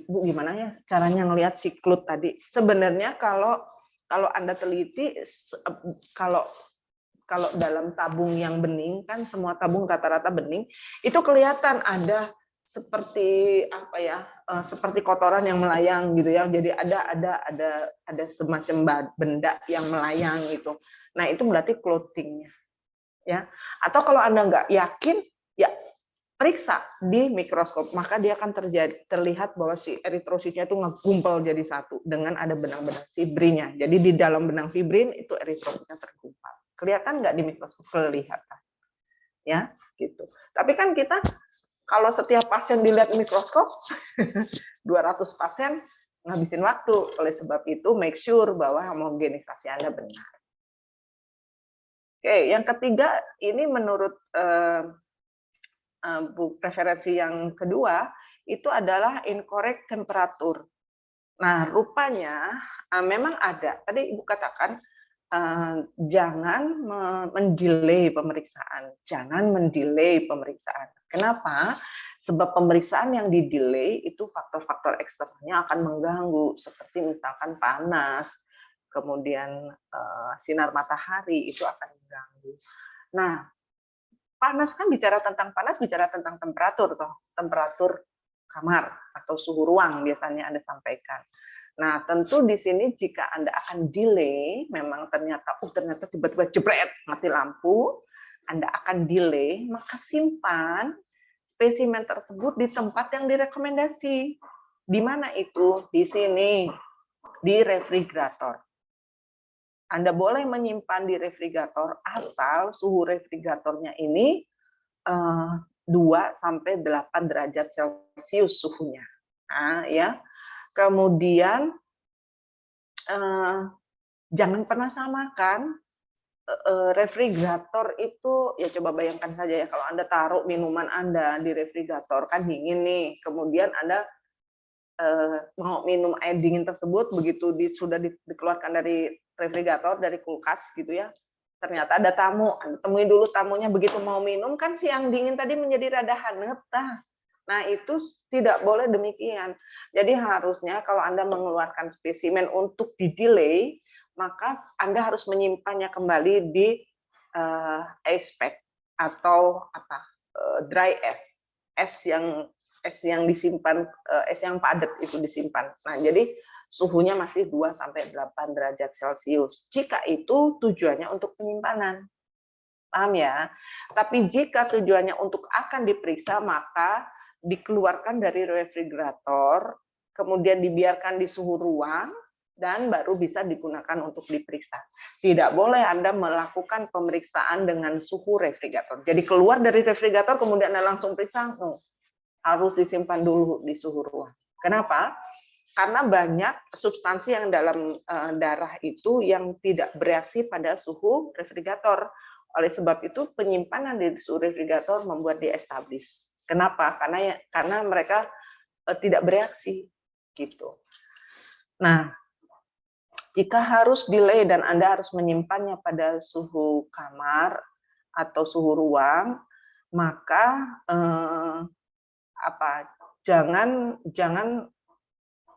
Bu, gimana ya caranya ngelihat si clot tadi? Sebenarnya kalau Anda teliti, kalau dalam tabung yang bening, kan semua tabung rata-rata bening, itu kelihatan ada seperti seperti kotoran yang melayang gitu ya. Jadi ada semacam benda yang melayang gitu. Nah, itu berarti clottingnya, ya. Atau kalau Anda nggak yakin, ya periksa di mikroskop, maka dia akan terlihat bahwa si eritrositnya itu ngegumpal jadi satu dengan ada benang-benang fibrinya. Jadi di dalam benang fibrin itu eritrositnya tergumpal. Kelihatan nggak di mikroskop? Kelihatan, ya gitu. Tapi kan kita kalau setiap pasien dilihat mikroskop, 200 pasien ngabisin waktu. Oleh sebab itu, make sure bahwa homogenisasi Anda benar. Oke, yang ketiga ini menurut preferensi yang kedua itu adalah incorrect temperatur. Nah, rupanya memang ada. Tadi Ibu katakan jangan mendelay pemeriksaan. Jangan mendelay pemeriksaan. Kenapa? Sebab pemeriksaan yang didelay itu faktor-faktor eksternalnya akan mengganggu, seperti misalkan panas, kemudian sinar matahari itu akan mengganggu. Nah, panas kan bicara tentang temperatur toh, temperatur kamar atau suhu ruang biasanya Anda sampaikan. Nah, tentu di sini jika Anda akan delay, memang ternyata tiba-tiba jebret mati lampu, Anda akan delay, maka simpan spesimen tersebut di tempat yang direkomendasi. Di mana itu? Di sini, di refrigerator. Anda boleh menyimpan di refrigerator asal suhu refrigeratornya ini 2 sampai 8 derajat Celcius suhunya. Nah, ya. Kemudian jangan pernah samakan refrigerator itu, ya coba bayangkan saja ya, kalau Anda taruh minuman Anda di refrigerator, kan dingin nih, kemudian Anda mau minum air dingin tersebut, begitu sudah dikeluarkan dari refrigerator, dari kulkas gitu ya, ternyata ada tamu, Anda temui dulu tamunya, begitu mau minum, kan si yang dingin tadi menjadi rada hangat, nah itu tidak boleh demikian. Jadi harusnya kalau Anda mengeluarkan spesimen untuk di-delay, maka Anda harus menyimpannya kembali di ice pack atau dry es yang disimpan, es yang padat itu disimpan. Nah, jadi suhunya masih 2 sampai 8 derajat Celcius. Jika itu tujuannya untuk penyimpanan. Paham ya? Tapi jika tujuannya untuk akan diperiksa, maka dikeluarkan dari refrigerator, kemudian dibiarkan di suhu ruang, dan baru bisa digunakan untuk diperiksa. Tidak boleh Anda melakukan pemeriksaan dengan suhu refrigerator. Jadi keluar dari refrigerator, kemudian Anda langsung periksa, harus disimpan dulu di suhu ruang. Kenapa? Karena banyak substansi yang dalam darah itu yang tidak bereaksi pada suhu refrigerator. Oleh sebab itu penyimpanan di suhu refrigerator membuat dia establis. Kenapa? Karena mereka tidak bereaksi gitu. Nah, jika harus delay dan Anda harus menyimpannya pada suhu kamar atau suhu ruang, maka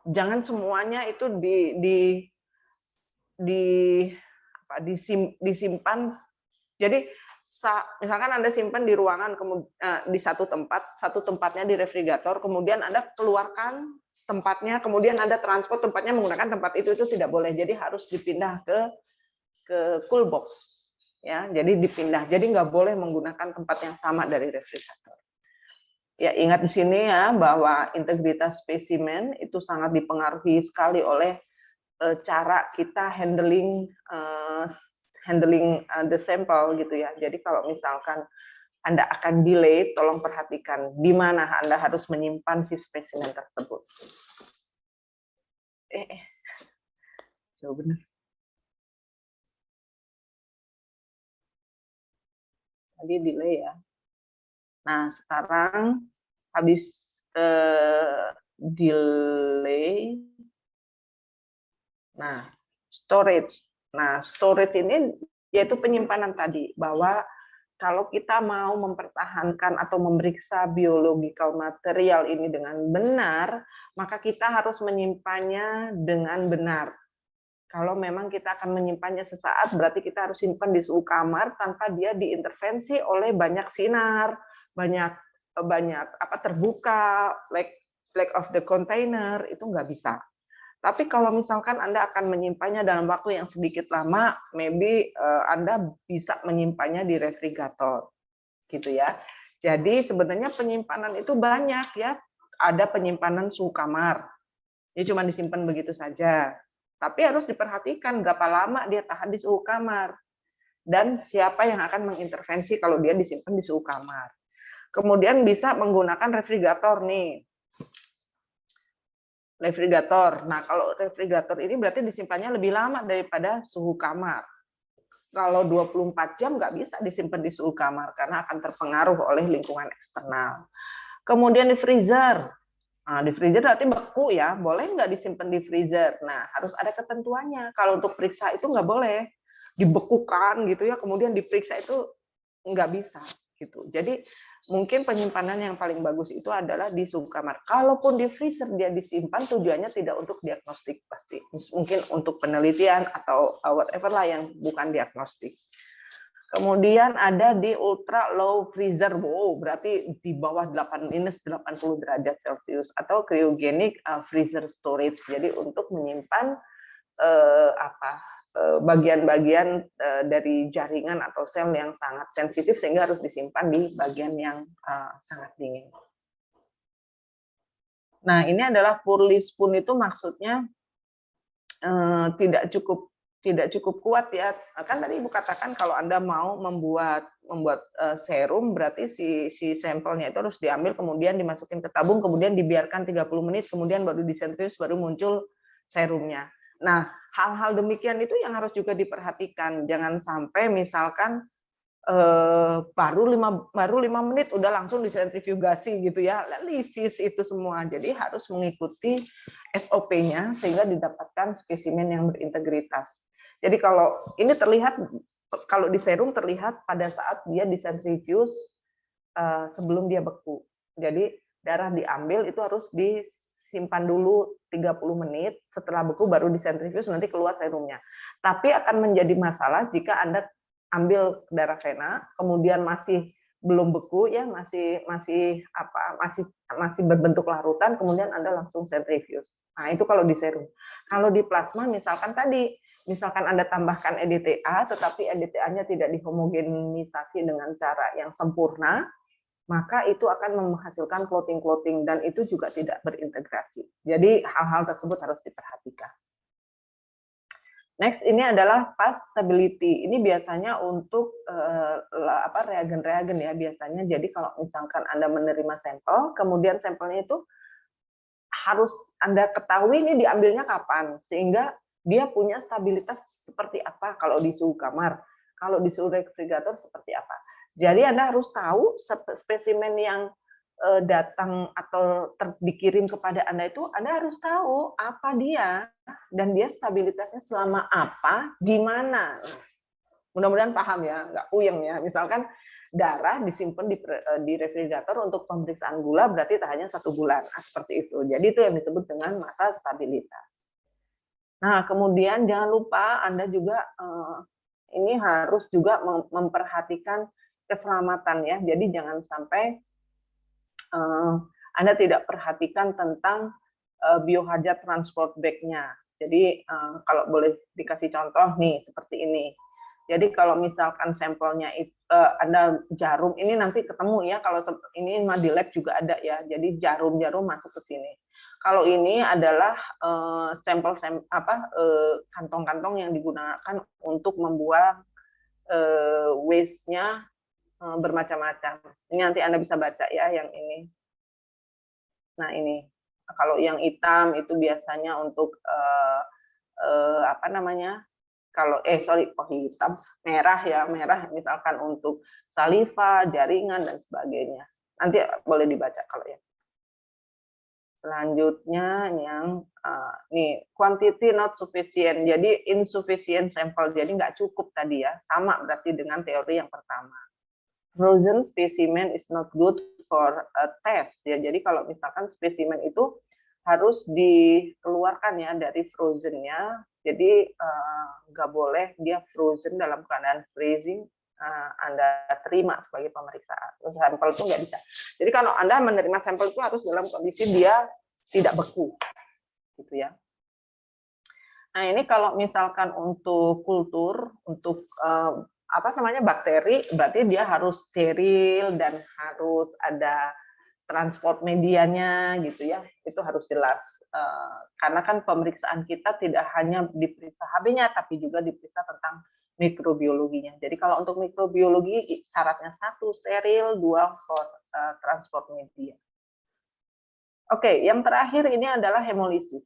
jangan semuanya itu disimpan. Jadi misalkan Anda simpan di ruangan, di satu tempatnya di refrigerator, kemudian Anda keluarkan tempatnya, kemudian Anda transport tempatnya menggunakan tempat itu tidak boleh. Jadi harus dipindah ke cool box, ya. Jadi dipindah. Jadi nggak boleh menggunakan tempat yang sama dari refrigerator. Ya, ingat di sini ya bahwa integritas spesimen itu sangat dipengaruhi sekali oleh cara kita handling the sample gitu ya. Jadi kalau misalkan Anda akan delay, tolong perhatikan di mana Anda harus menyimpan si spesimen tersebut. Jauh benar. Tadi delay ya. Nah, sekarang habis delay. Nah, storage. Nah, storage ini yaitu penyimpanan tadi, bahwa kalau kita mau mempertahankan atau memeriksa biological material ini dengan benar, maka kita harus menyimpannya dengan benar. Kalau memang kita akan menyimpannya sesaat, berarti kita harus simpan di suhu kamar tanpa dia diintervensi oleh banyak sinar, banyak terbuka, lack of the container, itu nggak bisa. Tapi kalau misalkan Anda akan menyimpannya dalam waktu yang sedikit lama, maybe Anda bisa menyimpannya di refrigerator, gitu ya. Jadi sebenarnya penyimpanan itu banyak ya. Ada penyimpanan suhu kamar, dia cuma disimpan begitu saja. Tapi harus diperhatikan berapa lama dia tahan di suhu kamar. Dan siapa yang akan mengintervensi kalau dia disimpan di suhu kamar. Kemudian bisa menggunakan refrigerator nih. Refrigerator. Nah, kalau refrigerator ini berarti disimpannya lebih lama daripada suhu kamar. Kalau 24 jam nggak bisa disimpan di suhu kamar karena akan terpengaruh oleh lingkungan eksternal. Kemudian di freezer. Nah, di freezer berarti beku ya, boleh nggak disimpan di freezer? Nah, harus ada ketentuannya. Kalau untuk periksa itu nggak boleh dibekukan gitu ya, kemudian diperiksa itu nggak bisa gitu. Jadi mungkin penyimpanan yang paling bagus itu adalah di suhu kamar. Kalaupun di freezer dia disimpan, tujuannya tidak untuk diagnostik pasti. Mungkin untuk penelitian atau whatever lah yang bukan diagnostik. Kemudian ada di ultra low freezer, wow, berarti di bawah minus 80 derajat Celcius, atau cryogenic freezer storage. Jadi untuk menyimpan bagian-bagian dari jaringan atau sel yang sangat sensitif sehingga harus disimpan di bagian yang sangat dingin. Nah, ini adalah Purley spoon, itu maksudnya tidak cukup kuat ya. Kan tadi Ibu katakan kalau Anda mau membuat membuat serum, berarti si sampelnya itu harus diambil, kemudian dimasukin ke tabung, kemudian dibiarkan 30 menit, kemudian baru disentrifuge, baru muncul serumnya. Nah, hal-hal demikian itu yang harus juga diperhatikan. Jangan sampai misalkan baru 5 menit udah langsung disentrifugasi gitu ya, lisis itu semua. Jadi harus mengikuti SOP-nya sehingga didapatkan spesimen yang berintegritas. Jadi kalau ini terlihat, kalau di serum terlihat pada saat dia disentrifuge sebelum dia beku. Jadi darah diambil itu harus disimpan dulu 30 menit, setelah beku baru disentrifuge, nanti keluar serumnya. Tapi akan menjadi masalah jika Anda ambil darah vena, kemudian masih belum beku ya, masih berbentuk larutan, kemudian Anda langsung sentrifuge. Nah, itu kalau di serum. Kalau di plasma misalkan Anda tambahkan EDTA, tetapi EDTA-nya tidak dihomogenisasi dengan cara yang sempurna, maka itu akan menghasilkan clotting dan itu juga tidak berintegrasi. Jadi hal-hal tersebut harus diperhatikan. Next, ini adalah fast stability. Ini biasanya untuk reagen-reagen ya biasanya. Jadi kalau misalkan Anda menerima sampel, kemudian sampelnya itu harus Anda ketahui ini diambilnya kapan, sehingga dia punya stabilitas seperti apa kalau di suhu kamar, kalau di suhu refrigerator seperti apa. Jadi Anda harus tahu spesimen yang datang atau dikirim kepada Anda itu, Anda harus tahu apa dia, dan dia stabilitasnya selama apa, di mana. Mudah-mudahan paham ya, nggak puyeng ya. Misalkan darah disimpan di refrigerator untuk pemeriksaan gula, berarti tahannya 1 bulan. Nah, seperti itu. Jadi itu yang disebut dengan masa stabilitas. Nah, kemudian jangan lupa Anda juga ini harus juga memperhatikan keselamatan ya. Jadi jangan sampai Anda tidak perhatikan tentang biohazard transport bag-nya. Jadi kalau boleh dikasih contoh nih seperti ini. Jadi kalau misalkan sampelnya itu ada jarum, ini nanti ketemu ya, kalau ini di lab juga ada ya. Jadi jarum-jarum masuk ke sini. Kalau ini adalah kantong-kantong yang digunakan untuk membuang waste-nya bermacam-macam. Ini nanti Anda bisa baca ya yang ini. Nah ini, kalau yang hitam itu biasanya untuk kalau hitam, merah misalkan untuk saliva, jaringan dan sebagainya. Nanti boleh dibaca kalau ya. Selanjutnya yang nih quantity not sufficient. Jadi insufficient sample. Jadi nggak cukup tadi ya. Sama berarti dengan teori yang pertama. Frozen specimen is not good for a test ya. Jadi kalau misalkan spesimen itu harus dikeluarkan ya dari frozen-nya. Jadi nggak boleh dia frozen dalam keadaan freezing. Anda terima sebagai pemeriksaan. Terus sampel itu nggak bisa. Jadi kalau Anda menerima sampel itu harus dalam kondisi dia tidak beku, gitu ya. Nah ini kalau misalkan untuk kultur, untuk bakteri, berarti dia harus steril dan harus ada transport medianya gitu ya, itu harus jelas. Karena kan pemeriksaan kita tidak hanya diperiksa HB-nya, tapi juga diperiksa tentang mikrobiologinya. Jadi kalau untuk mikrobiologi syaratnya 1 steril, 2 transport media. Oke, yang terakhir ini adalah hemolisis.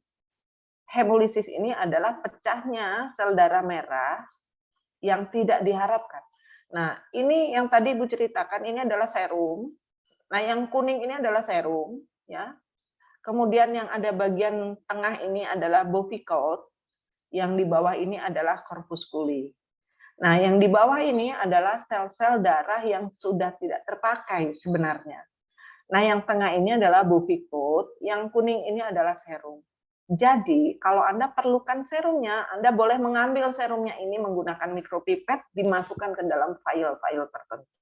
Hemolisis ini adalah pecahnya sel darah merah yang tidak diharapkan. Nah, ini yang tadi Ibu ceritakan, ini adalah serum. Nah, yang kuning ini adalah serum, ya. Kemudian yang ada bagian tengah ini adalah bovicoat, yang di bawah ini adalah corpusculi. Nah, yang di bawah ini adalah sel-sel darah yang sudah tidak terpakai sebenarnya. Nah, yang tengah ini adalah bovicoat, yang kuning ini adalah serum. Jadi, kalau Anda perlukan serumnya, Anda boleh mengambil serumnya ini menggunakan mikropipet, dimasukkan ke dalam file-file tertentu.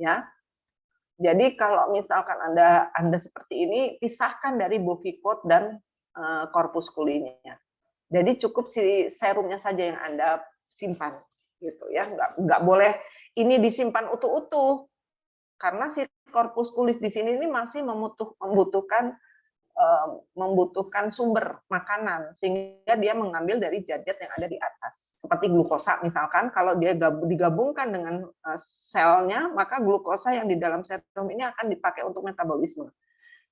Ya. Jadi, kalau misalkan Anda seperti ini, pisahkan dari bovicoat dan corpusculinya. Jadi, cukup si serumnya saja yang Anda simpan, gitu ya. Nggak boleh ini disimpan utuh-utuh, karena si corpusculis di sini ini masih membutuhkan membutuhkan sumber makanan sehingga dia mengambil dari zat-zat yang ada di atas. Seperti glukosa misalkan, kalau dia digabungkan dengan selnya, maka glukosa yang di dalam serum ini akan dipakai untuk metabolisme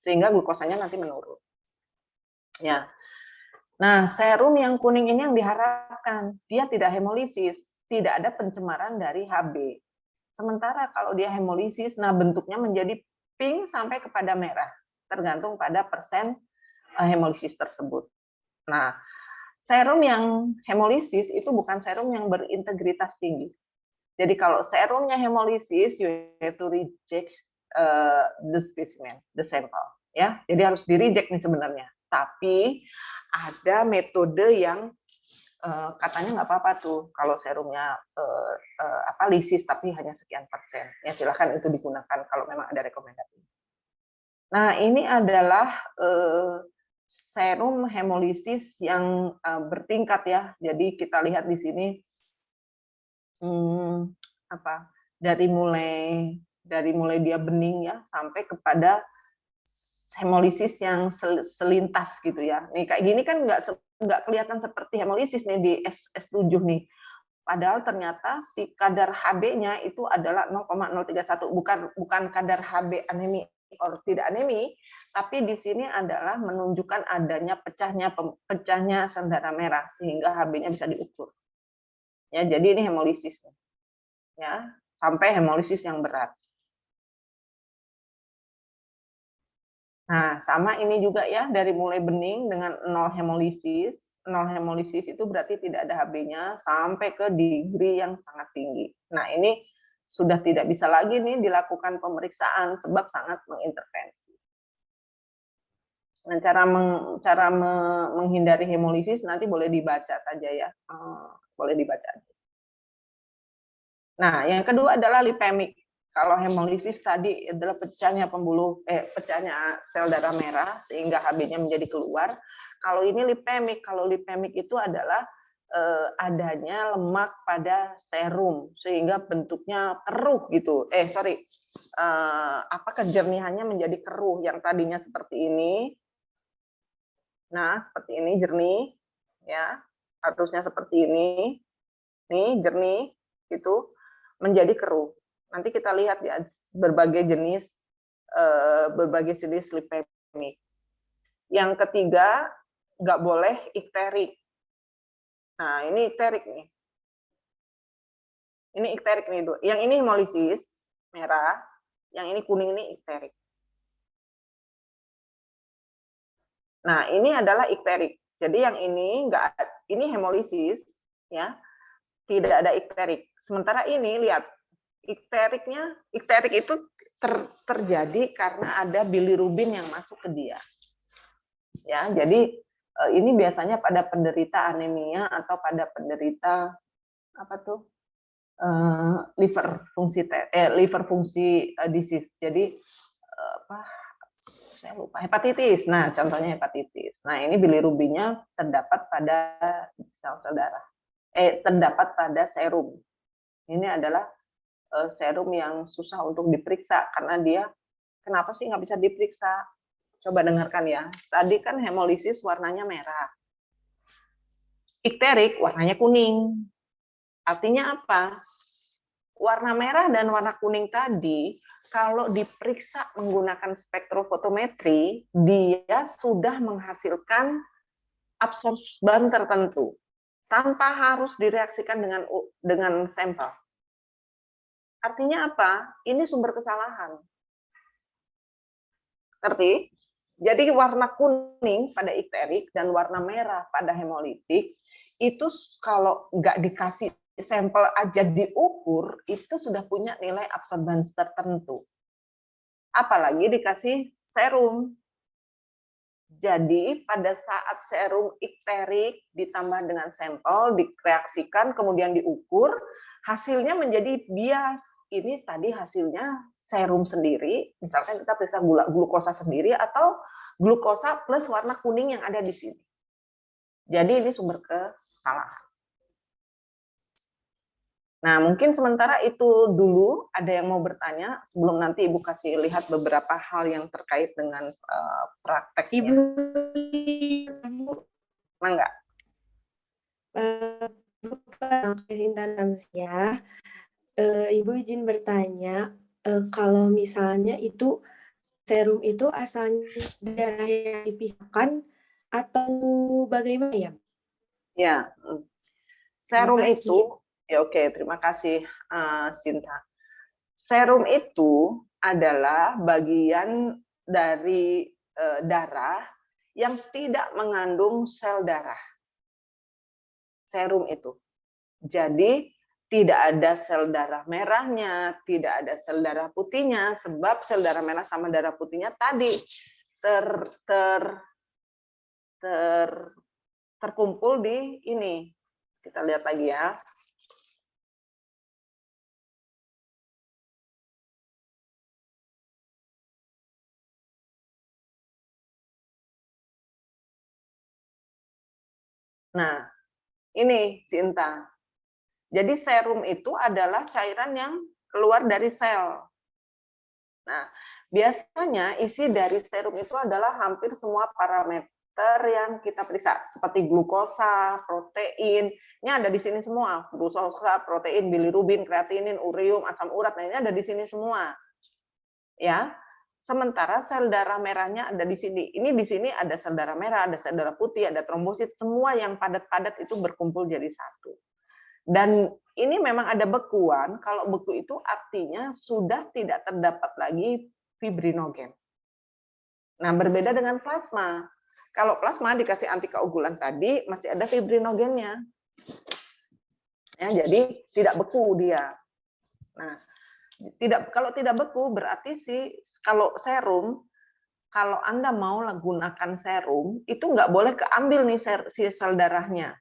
sehingga glukosanya nanti menurun. Ya. Nah, serum yang kuning ini yang diharapkan dia tidak hemolisis, tidak ada pencemaran dari Hb. Sementara kalau dia hemolisis, nah bentuknya menjadi pink sampai kepada merah, tergantung pada persen hemolisis tersebut. Nah, serum yang hemolisis itu bukan serum yang berintegritas tinggi. Jadi kalau serumnya hemolisis, you have to reject the specimen, the sample. Ya, jadi harus di-reject nih sebenarnya. Tapi ada metode yang katanya nggak apa-apa tuh kalau serumnya lisis tapi hanya sekian persen. Ya silakan itu digunakan kalau memang ada rekomendasi. Nah ini adalah serum hemolisis yang bertingkat ya. Jadi kita lihat di sini dari mulai dia bening ya sampai kepada hemolisis yang selintas gitu ya. Nih kayak gini kan nggak kelihatan seperti hemolisis nih di S7 nih. Padahal ternyata si kadar Hb-nya itu adalah 0,031, bukan kadar Hb anemi atau tidak anemi, tapi di sini adalah menunjukkan adanya pecahnya sel darah merah sehingga Hb-nya bisa diukur. Ya, jadi ini hemolisis. Ya, sampai hemolisis yang berat. Nah, sama ini juga ya, dari mulai bening dengan 0 hemolisis. 0 hemolisis itu berarti tidak ada Hb-nya sampai ke degree yang sangat tinggi. Nah, ini sudah tidak bisa lagi nih dilakukan pemeriksaan sebab sangat mengintervensi. Nah, cara menghindari hemolisis nanti boleh dibaca saja ya. Boleh dibaca aja. Nah, yang kedua adalah lipemik. Kalau hemolisis tadi adalah pecahnya sel darah merah sehingga Hb-nya menjadi keluar. Kalau ini lipemik, kalau lipemik itu adalah adanya lemak pada serum sehingga bentuknya keruh gitu. Kejernihannya menjadi keruh yang tadinya seperti ini. Nah, seperti ini jernih ya. Harusnya seperti ini. Nih jernih gitu menjadi keruh. Nanti kita lihat ya berbagai jenis lipemik. Yang ketiga nggak boleh ikterik. Nah ini ikterik nih. Ini ikterik nih. Yang ini hemolisis merah, yang ini kuning ini ikterik. Nah ini adalah ikterik. Jadi yang ini ini hemolisis ya, tidak ada ikterik. Sementara ini lihat. Ikterik itu terjadi karena ada bilirubin yang masuk ke dia. Ya, jadi ini biasanya pada penderita anemia atau pada penderita liver fungsi disease. Jadi saya lupa, hepatitis. Nah, contohnya hepatitis. Nah, ini bilirubinnya terdapat pada sel-sel darah. Terdapat pada serum. Ini adalah serum yang susah untuk diperiksa karena dia kenapa sih nggak bisa diperiksa? Coba dengarkan ya. Tadi kan hemolisis warnanya merah. Ikterik warnanya kuning. Artinya apa? Warna merah dan warna kuning tadi kalau diperiksa menggunakan spektrofotometri, dia sudah menghasilkan absorban tertentu tanpa harus direaksikan dengan sampel. Artinya apa? Ini sumber kesalahan. Ngerti? Jadi warna kuning pada ikterik dan warna merah pada hemolitik, itu kalau nggak dikasih sampel aja diukur, itu sudah punya nilai absorbans tertentu. Apalagi dikasih serum. Jadi pada saat serum ikterik ditambah dengan sampel, direaksikan, kemudian diukur, hasilnya menjadi bias. Ini tadi hasilnya serum sendiri, misalkan kita periksa glukosa sendiri atau glukosa plus warna kuning yang ada di sini. Jadi ini sumber kesalahan. Nah, mungkin sementara itu dulu. Ada yang mau bertanya sebelum nanti Ibu kasih lihat beberapa hal yang terkait dengan prakteknya. Ibu, Enggak? Intan Amsia, Ibu izin bertanya, kalau misalnya itu serum itu asalnya darah yang dipisahkan atau bagaimana ya? Ya, serum Terima kasih. itu, ya oke, terima kasih Sinta. Serum itu adalah bagian dari darah yang tidak mengandung sel darah. Serum itu. Jadi tidak ada sel darah merahnya, tidak ada sel darah putihnya, sebab sel darah merah sama darah putihnya tadi terkumpul di ini. Kita lihat lagi ya. Nah, ini Sinta. Jadi serum itu adalah cairan yang keluar dari sel. Nah, biasanya isi dari serum itu adalah hampir semua parameter yang kita periksa, seperti glukosa, protein. Ini ada di sini semua. Glukosa, protein, bilirubin, kreatinin, ureum, asam urat. Nah, ini ada di sini semua. Ya. Sementara sel darah merahnya ada di sini. Ini di sini ada sel darah merah, ada sel darah putih, ada trombosit, semua yang padat-padat itu berkumpul jadi satu. Dan ini memang ada bekuan. Kalau beku itu artinya sudah tidak terdapat lagi fibrinogen. Nah, berbeda dengan plasma. Kalau plasma dikasih antikoagulan tadi masih ada fibrinogennya. Ya, jadi tidak beku dia. Nah, kalau tidak beku berarti kalau serum, kalau Anda mau gunakan serum itu nggak boleh keambil nih sel darahnya.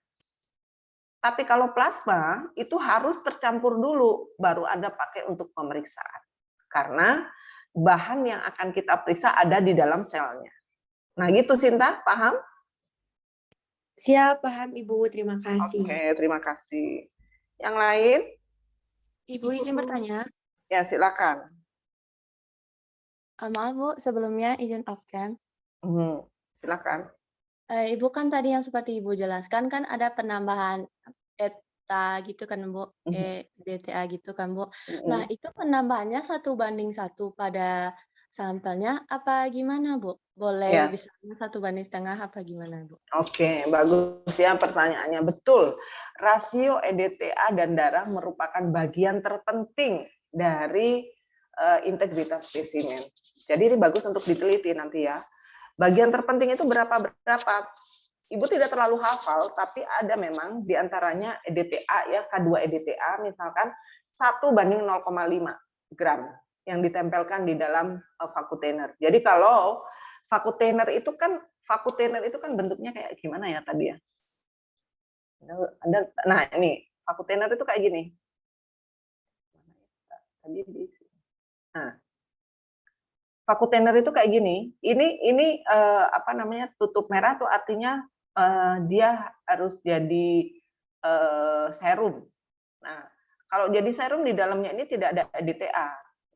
Tapi kalau plasma itu harus tercampur dulu baru Anda pakai untuk pemeriksaan. Karena bahan yang akan kita periksa ada di dalam selnya. Nah, gitu Sinta, paham? Siap, paham Ibu. Terima kasih. Oke, terima kasih. Yang lain? Ibu izin bertanya. Ya, silakan. Maaf Bu, sebelumnya izin off cam. Silakan. Ibu kan tadi yang seperti Ibu jelaskan kan ada penambahan eta gitu kan Bu, DTA gitu kan Bu. Nah itu penambahannya 1:1 pada sampelnya apa gimana Bu? Boleh Ya. bisa 1:1,5 apa gimana Bu? Oke, bagus ya pertanyaannya. Betul, rasio EDTA dan darah merupakan bagian terpenting dari integritas spesimen. Jadi ini bagus untuk diteliti nanti ya. Bagian terpenting itu berapa? Ibu tidak terlalu hafal, tapi ada memang diantaranya EDTA ya, K2 EDTA misalkan 1:0,5 gram yang ditempelkan di dalam vakutener. Jadi kalau vakutener itu kan bentuknya kayak gimana ya tadi ya? Nah ini vakutener itu kayak gini. Tadi di sini. Nah, vakutener itu kayak gini. Ini apa namanya, tutup merah tuh artinya dia harus jadi serum. Nah, kalau jadi serum di dalamnya ini tidak ada EDTA.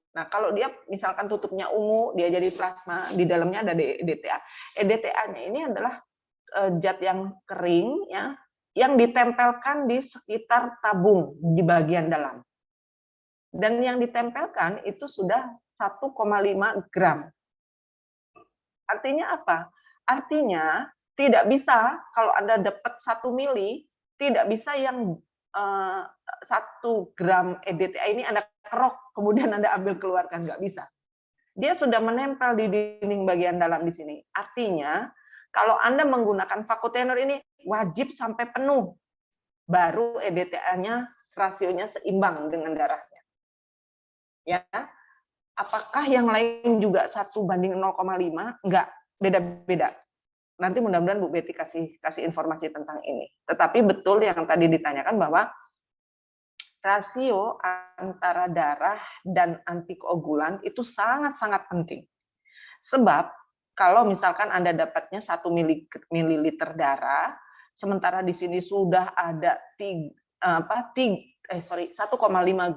Nah, kalau dia misalkan tutupnya ungu, dia jadi plasma, di dalamnya ada EDTA. EDTA-nya ini adalah zat yang kering ya, yang ditempelkan di sekitar tabung di bagian dalam. Dan yang ditempelkan itu sudah 1,5 gram. Artinya apa? Artinya tidak bisa kalau Anda dapat 1 mili, tidak bisa yang 1 gram EDTA ini Anda kerok, kemudian Anda ambil keluarkan, nggak bisa. Dia sudah menempel di dinding bagian dalam di sini. Artinya, kalau Anda menggunakan vakutener ini wajib sampai penuh, baru EDTA-nya rasionya seimbang dengan darahnya. Ya, apakah yang lain juga 1:0,5? Enggak, beda-beda. Nanti mudah-mudahan Bu Betty kasih informasi tentang ini. Tetapi betul yang tadi ditanyakan bahwa rasio antara darah dan antikoagulan itu sangat-sangat penting. Sebab kalau misalkan Anda dapatnya 1 mililiter darah, sementara di sini sudah ada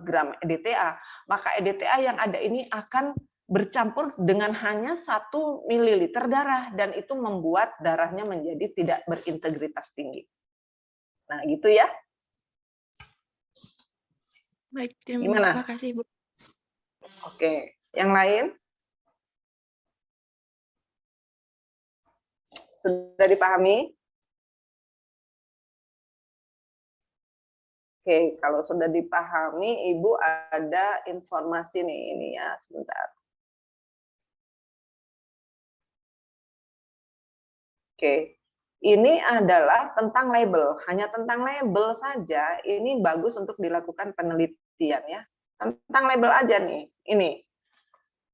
gram EDTA, maka EDTA yang ada ini akan bercampur dengan hanya 1 ml darah, dan itu membuat darahnya menjadi tidak berintegritas tinggi. Nah, gitu ya. Baik, Gimana? terima kasih, Bu. Oke, yang lain? Sudah dipahami? Oke, kalau sudah dipahami, Ibu ada informasi nih, ini ya, sebentar. Oke, ini adalah tentang label, hanya tentang label saja, ini bagus untuk dilakukan penelitian ya. Tentang label aja nih, ini.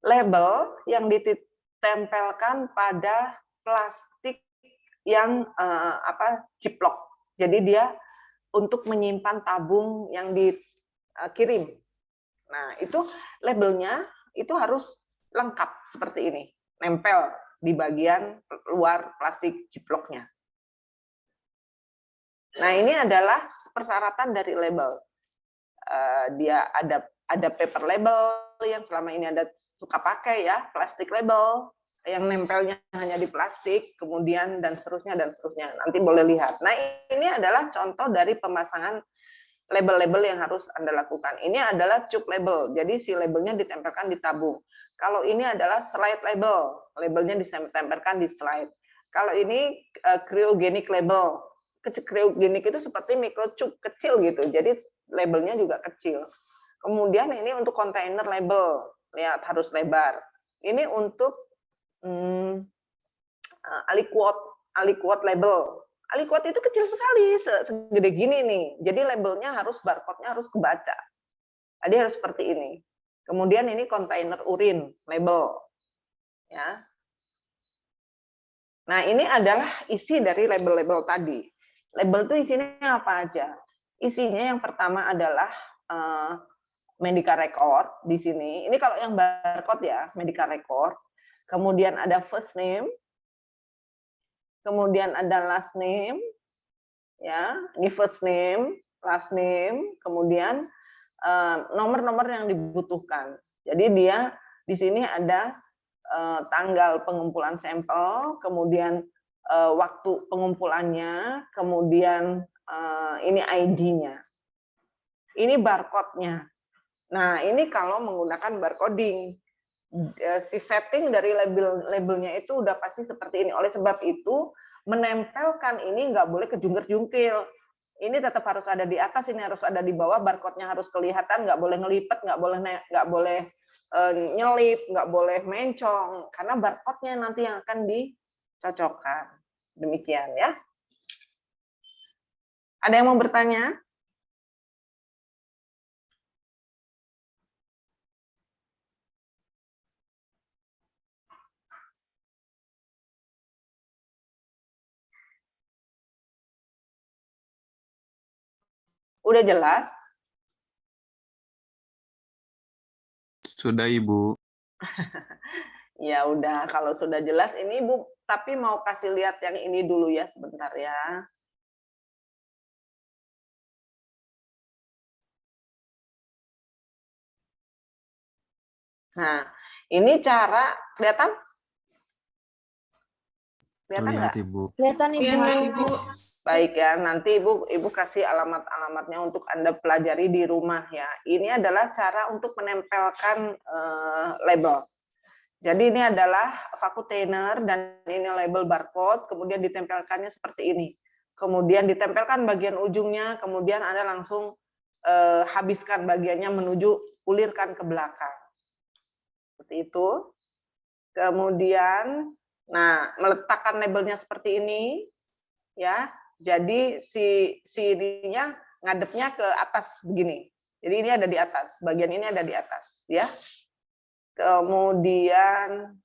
Label yang ditempelkan pada plastik yang ciplok. Jadi dia untuk menyimpan tabung yang dikirim. Nah, itu labelnya itu harus lengkap seperti ini, nempel di bagian luar plastik ciploknya. Nah, ini adalah persyaratan dari label. Dia ada paper label yang selama ini Anda suka pakai ya, plastik label yang nempelnya hanya di plastik, kemudian dan seterusnya dan seterusnya. Nanti boleh lihat. Nah, ini adalah contoh dari pemasangan label-label yang harus Anda lakukan. Ini adalah cup label. Jadi si labelnya ditempelkan di tabung. Kalau ini adalah slide label, labelnya ditempelkan di slide. Kalau ini cryogenic label. Cryogenic itu seperti microchip kecil gitu. Jadi labelnya juga kecil. Kemudian ini untuk container label. Lihat harus lebar. Ini untuk aliquot label. Aliquot itu kecil sekali, segede gini nih. Jadi labelnya harus barcode-nya harus kebaca. Jadi harus seperti ini. Kemudian ini kontainer urin label. Ya. Nah, ini adalah isi dari label-label tadi. Label itu isinya apa aja? Isinya yang pertama adalah medical record di sini. Ini kalau yang barcode ya, medical record. Kemudian ada first name, kemudian ada last name, ya, ini first name, last name, kemudian nomor-nomor yang dibutuhkan. Jadi dia di sini ada tanggal pengumpulan sampel, kemudian waktu pengumpulannya, kemudian ini ID-nya. Ini barcode-nya. Nah, ini kalau menggunakan barcoding. Si setting dari labelnya itu udah pasti seperti ini. Oleh sebab itu, menempelkan ini nggak boleh kejungkir-jungkir. Ini tetap harus ada di atas, ini harus ada di bawah, barcode-nya harus kelihatan, nggak boleh ngelipet, nggak boleh nyelip, nggak boleh mencong, karena barcode-nya nanti yang akan dicocokkan. Demikian ya. Ada yang mau bertanya? Udah jelas? Sudah, Ibu. Ya udah, kalau sudah jelas ini Ibu, tapi mau kasih lihat yang ini dulu ya sebentar ya. Nah, ini cara, kelihatan? Kelihatan nggak? Ibu. Kelihatan Ibu. Kelihatan, Ibu. Baik ya, nanti Ibu kasih alamat-alamatnya untuk Anda pelajari di rumah ya. Ini adalah cara untuk menempelkan label. Jadi ini adalah vacuum dan ini label barcode, kemudian ditempelkannya seperti ini. Kemudian ditempelkan bagian ujungnya, kemudian Anda langsung habiskan bagiannya menuju ulirkan ke belakang. Seperti itu. Kemudian, nah meletakkan labelnya seperti ini, ya. Jadi si ininya ngadepnya ke atas begini. Jadi ini ada di atas, bagian ini ada di atas, ya. Kemudian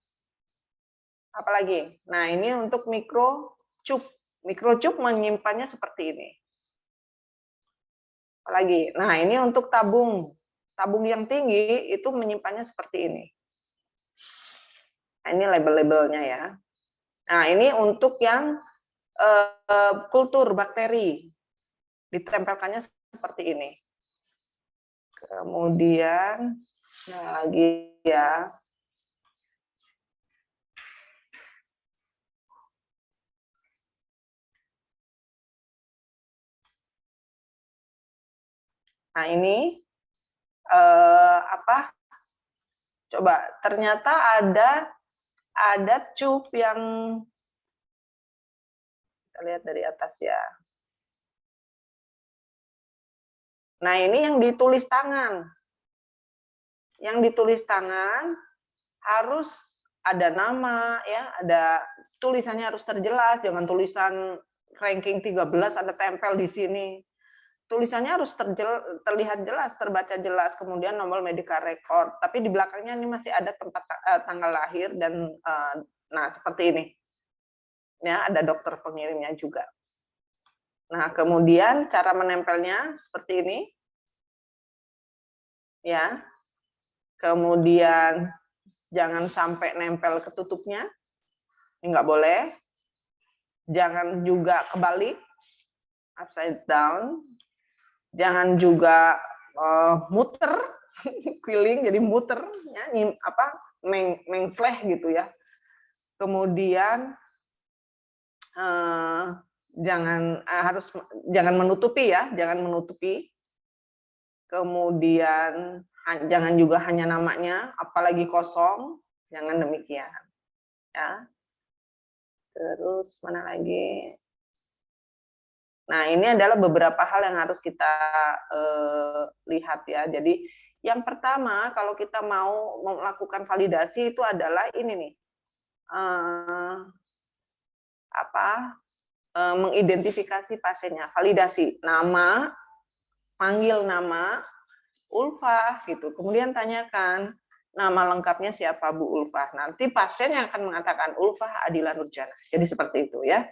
apa lagi? Nah, ini untuk microchip. Microchip menyimpannya seperti ini. Apalagi? Nah, ini untuk tabung. Tabung yang tinggi itu menyimpannya seperti ini. Nah, ini label-labelnya ya. Nah, ini untuk yang kultur bakteri. Ditempelkannya seperti ini. Kemudian, nah lagi ya. Nah ini apa? Coba ternyata ada cup yang kita lihat dari atas ya. Nah ini yang ditulis tangan. Yang ditulis tangan harus ada nama ya, ada tulisannya harus terjelas, jangan tulisan ranking 13 ada tempel di sini. Tulisannya harus terlihat jelas, terbaca jelas, kemudian nomor medical record. Tapi di belakangnya ini masih ada tempat tanggal lahir dan nah seperti ini. Ya, ada dokter pengirimnya juga. Nah, kemudian cara menempelnya seperti ini. Ya. Kemudian jangan sampai nempel ke tutupnya. Ini nggak boleh. Jangan juga kebalik, upside down. Jangan juga muter, keliling jadi muter, ya, apa mengsleh gitu ya. Kemudian jangan menutupi ya, jangan menutupi. Kemudian jangan juga hanya namanya, apalagi kosong, jangan demikian. Ya. Terus mana lagi? Nah, ini adalah beberapa hal yang harus kita lihat ya. Jadi, yang pertama kalau kita mau melakukan validasi itu adalah ini nih, mengidentifikasi pasiennya. Validasi nama, panggil nama, Ulfah gitu. Kemudian tanyakan nama lengkapnya siapa Bu Ulfah. Nanti pasien yang akan mengatakan Ulfah Adila Nurjana. Jadi seperti itu ya.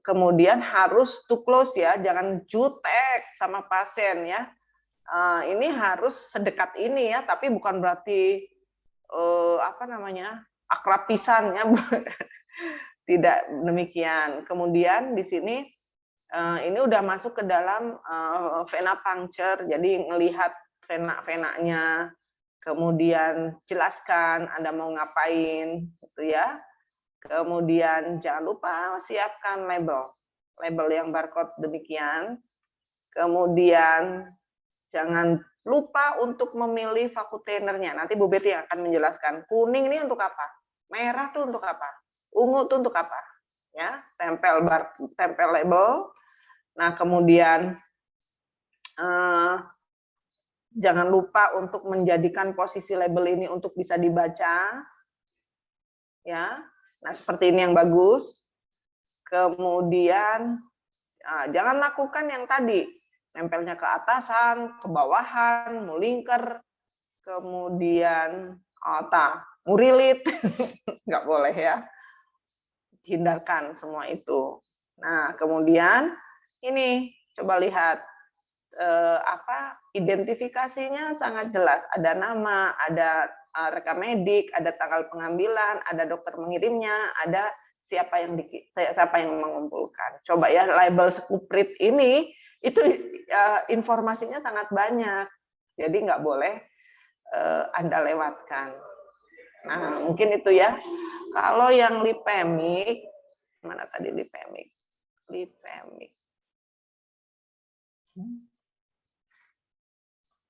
Kemudian harus to close ya, jangan jutek sama pasien ya. Ini harus sedekat ini ya, tapi bukan berarti akrab pisan ya. Tidak demikian. Kemudian di sini ini udah masuk ke dalam vena puncture, jadi ngelihat vena-venanya, kemudian jelaskan Anda mau ngapain gitu ya. Kemudian jangan lupa siapkan label yang barcode demikian. Kemudian jangan lupa untuk memilih vakutainernya. Nanti Bu Betty akan menjelaskan. Kuning ini untuk apa? Merah tuh untuk apa? Ungu tuh untuk apa? Ya, tempel label. Nah, kemudian jangan lupa untuk menjadikan posisi label ini untuk bisa dibaca. Ya. Nah, seperti ini yang bagus. Kemudian jangan lakukan yang tadi, nempelnya ke atasan, ke bawahan, melingkar, kemudian murilit, nggak boleh ya. Hindarkan semua itu. Nah, kemudian ini coba lihat identifikasinya sangat jelas. Ada nama, ada rekam medik, ada tanggal pengambilan, ada dokter mengirimnya, ada siapa yang mengumpulkan. Coba ya label sekuprit ini itu informasinya sangat banyak. Jadi nggak boleh Anda lewatkan. Nah, mungkin itu ya. Kalau yang lipemik, mana tadi lipemik?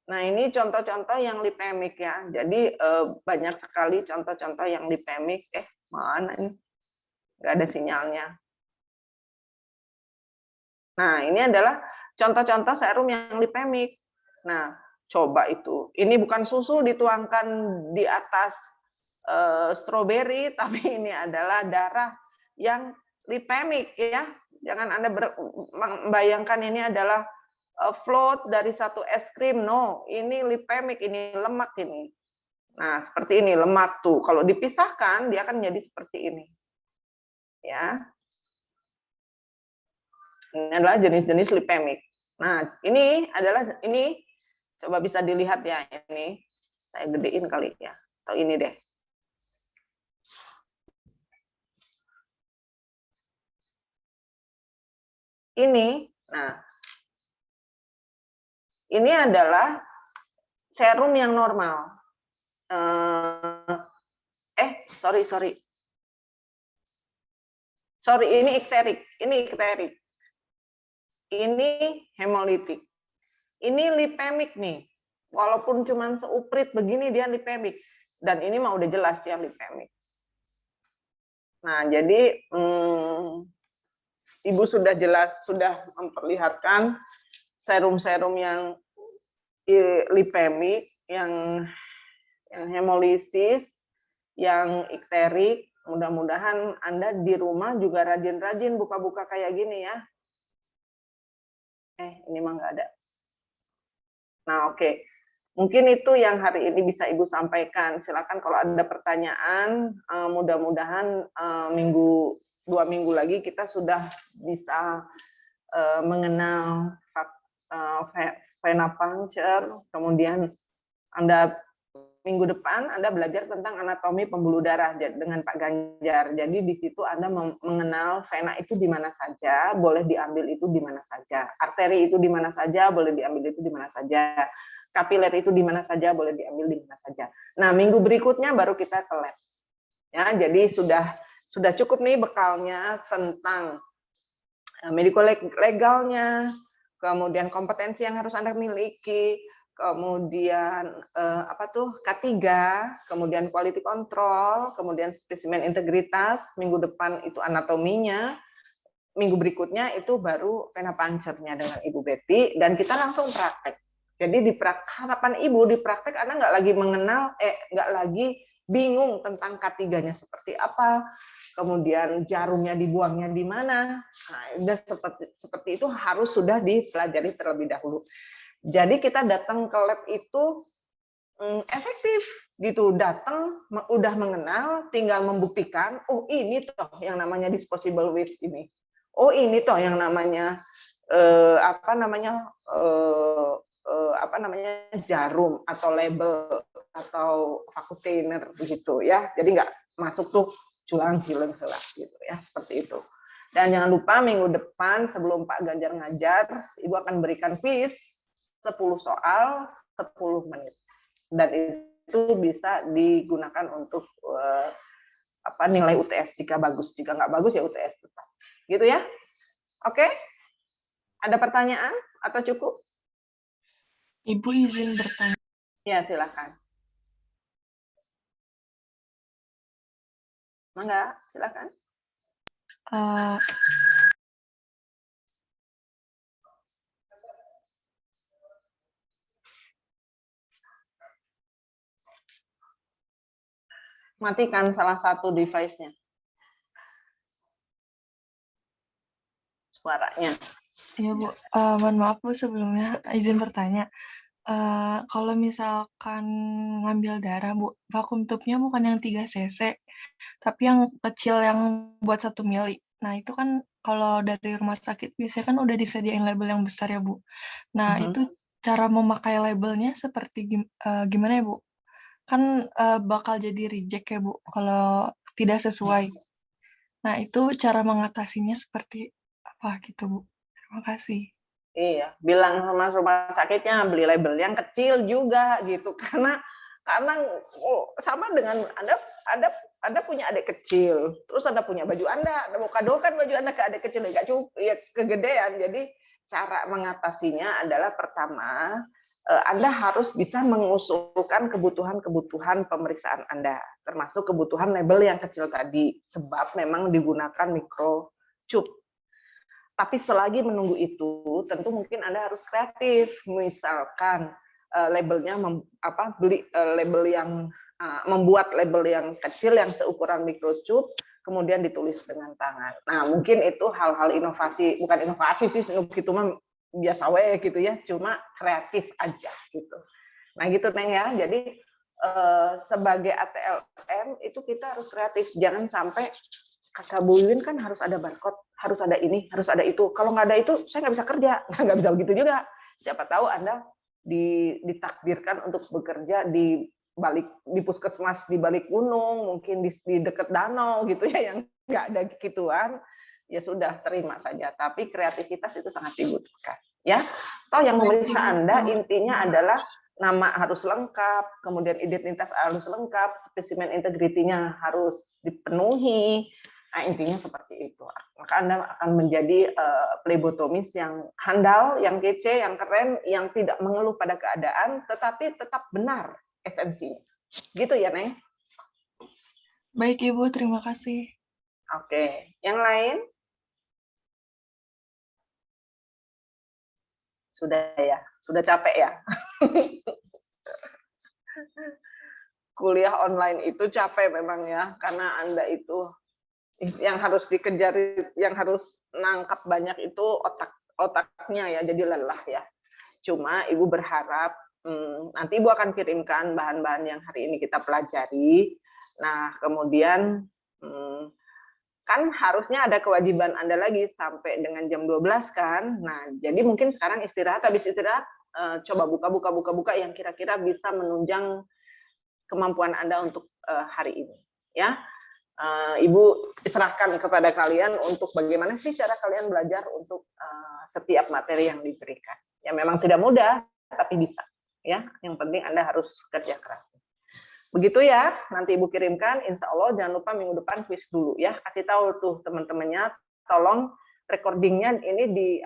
Nah, ini contoh-contoh yang lipemik ya. Jadi banyak sekali contoh-contoh yang lipemik. Mana ini? Nggak ada sinyalnya. Nah, ini adalah contoh-contoh serum yang lipemik. Nah, coba itu. Ini bukan susu dituangkan di atas stroberi, tapi ini adalah darah yang lipemik ya. Jangan Anda membayangkan ini adalah float dari satu es krim. No, ini lipemik, ini lemak ini. Nah, seperti ini lemak tuh. Kalau dipisahkan dia akan menjadi seperti ini. Ya. Ini adalah jenis-jenis lipemik. Nah, ini coba bisa dilihat ya ini. Saya gedein kali ya. Atau ini deh. Ini, nah, ini adalah serum yang normal. Sorry, ini ikterik. Ini hemolitik. Ini lipemik nih. Walaupun cuma seuprit begini dia lipemik. Dan ini mah udah jelas ya lipemik. Nah, jadi Ibu sudah memperlihatkan serum-serum yang lipemik, yang hemolisis, yang ikterik. Mudah-mudahan Anda di rumah juga rajin-rajin buka-buka kayak gini ya. Ini mah nggak ada. Nah, oke. Mungkin itu yang hari ini bisa Ibu sampaikan. Silakan kalau ada pertanyaan, mudah-mudahan 2 minggu lagi kita sudah bisa mengenal vena puncture, kemudian Anda minggu depan Anda belajar tentang anatomi pembuluh darah dengan Pak Ganjar. Jadi di situ Anda mengenal vena itu di mana saja, boleh diambil itu di mana saja. Arteri itu di mana saja, boleh diambil itu di mana saja. Kapiler itu di mana saja, boleh diambil di mana saja. Nah, minggu berikutnya baru kita ke lab. Ya, jadi sudah cukup nih bekalnya tentang medico-legalnya, kemudian kompetensi yang harus Anda miliki, kemudian K3, kemudian quality control, kemudian spesimen integritas, minggu depan itu anatominya, minggu berikutnya itu baru vena puncture-nya dengan Ibu Betty, dan kita langsung praktek. Jadi harapan Ibu di praktek Anda nggak lagi nggak lagi bingung tentang K3-nya seperti apa, kemudian jarumnya dibuangnya di mana. Nah, udah seperti itu harus sudah dipelajari terlebih dahulu. Jadi kita datang ke lab itu efektif gitu, datang udah mengenal, tinggal membuktikan, oh ini toh yang namanya disposable waste ini, oh ini toh yang namanya jarum atau label atau vacuum begitu ya. Jadi nggak masuk tuh julang-cileng gelap gitu ya, seperti itu. Dan jangan lupa minggu depan sebelum Pak Ganjar ngajar, Ibu akan berikan quiz 10 soal 10 menit. Dan itu bisa digunakan untuk nilai UTS jika bagus, jika nggak bagus ya UTS tetap. Gitu ya. Oke? Ada pertanyaan atau cukup? Ibu izin bertanya. Ya, silakan. Mangga, silakan. Matikan salah satu device-nya. Suaranya. Iya Bu, mohon maaf Bu sebelumnya izin bertanya. Kalau misalkan ngambil darah Bu, vakum tube-nya bukan yang 3 cc, tapi yang kecil yang buat 1 mili. Nah itu kan kalau dari rumah sakit biasanya kan udah disediain label yang besar ya Bu. Nah itu cara memakai labelnya seperti gimana ya Bu? Kan bakal jadi reject ya Bu kalau tidak sesuai. Nah itu cara mengatasinya seperti apa gitu Bu? Terima kasih. Iya, bilang sama rumah sakitnya beli label yang kecil juga gitu, karena sama dengan Anda punya adik kecil, terus Anda punya baju Anda mau kadokan baju Anda ke adik kecil nggak cukup, ya kegedean. Jadi cara mengatasinya adalah pertama Anda harus bisa mengusulkan kebutuhan pemeriksaan Anda, termasuk kebutuhan label yang kecil tadi, sebab memang digunakan microchip. Tapi selagi menunggu itu, tentu mungkin Anda harus kreatif. Misalkan labelnya membuat label yang kecil yang seukuran microchip, kemudian ditulis dengan tangan. Nah, mungkin itu hal-hal inovasi, bukan inovasi sih, gitu mah biasa we gitu ya, cuma kreatif aja gitu. Nah, gitu Neng ya. Jadi sebagai ATLM itu kita harus kreatif, jangan sampai Kakak Bu Yuyun kan harus ada barcode, harus ada ini, harus ada itu. Kalau nggak ada itu, saya nggak bisa kerja. Nggak bisa begitu juga. Siapa tahu Anda ditakdirkan untuk bekerja di puskesmas di balik gunung, mungkin di dekat danau gitu ya, yang nggak ada gituan. Ya sudah, terima saja. Tapi kreativitas itu sangat dibutuhkan. Ya, toh yang memeriksa Anda intinya adalah nama harus lengkap, kemudian identitas harus lengkap, spesimen integritinya harus dipenuhi. Nah, intinya seperti itu. Maka Anda akan menjadi plebotomis yang handal, yang kece, yang keren, yang tidak mengeluh pada keadaan, tetapi tetap benar esensinya. Gitu ya, Neng? Baik, Ibu. Terima kasih. Oke. Yang lain? Sudah ya? Sudah capek ya? Kuliah online itu capek memang ya, karena Anda itu yang harus dikejar, yang harus nangkap banyak itu otaknya ya, jadi lelah ya. Cuma Ibu berharap nanti Ibu akan kirimkan bahan-bahan yang hari ini kita pelajari. Nah, kemudian kan harusnya ada kewajiban Anda lagi sampai dengan jam 12 kan. Nah, jadi mungkin sekarang istirahat, habis istirahat coba buka yang kira-kira bisa menunjang kemampuan Anda untuk hari ini ya. Ibu serahkan kepada kalian untuk bagaimana sih cara kalian belajar untuk setiap materi yang diberikan. Ya memang tidak mudah, tapi bisa. Ya, yang penting Anda harus kerja keras. Begitu ya, nanti Ibu kirimkan. Insya Allah jangan lupa minggu depan quiz dulu ya. Kasih tahu tuh teman-temannya, tolong recordingnya ini di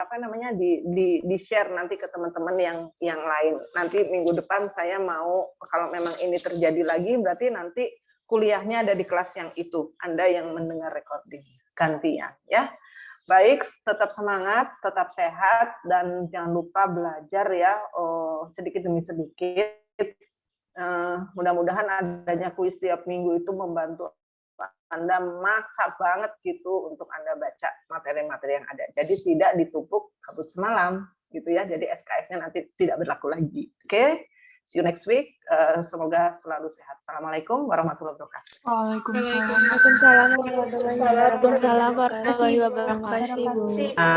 share nanti ke teman-teman yang lain. Nanti minggu depan saya mau, kalau memang ini terjadi lagi, berarti nanti kuliahnya ada di kelas yang itu. Anda yang mendengar recording gantian ya. Baik, tetap semangat, tetap sehat, dan jangan lupa belajar ya, sedikit demi sedikit. Mudah-mudahan adanya kuis tiap minggu itu membantu Anda maksa banget gitu untuk Anda baca materi-materi yang ada. Jadi tidak ditumpuk kabut semalam gitu ya. Jadi SKS-nya nanti tidak berlaku lagi. Oke? See you next week. Semoga selalu sehat. Assalamualaikum warahmatullahi wabarakatuh. Waalaikumsalam. Waalaikumsalam warahmatullahi wabarakatuh. Terima kasih, Bu.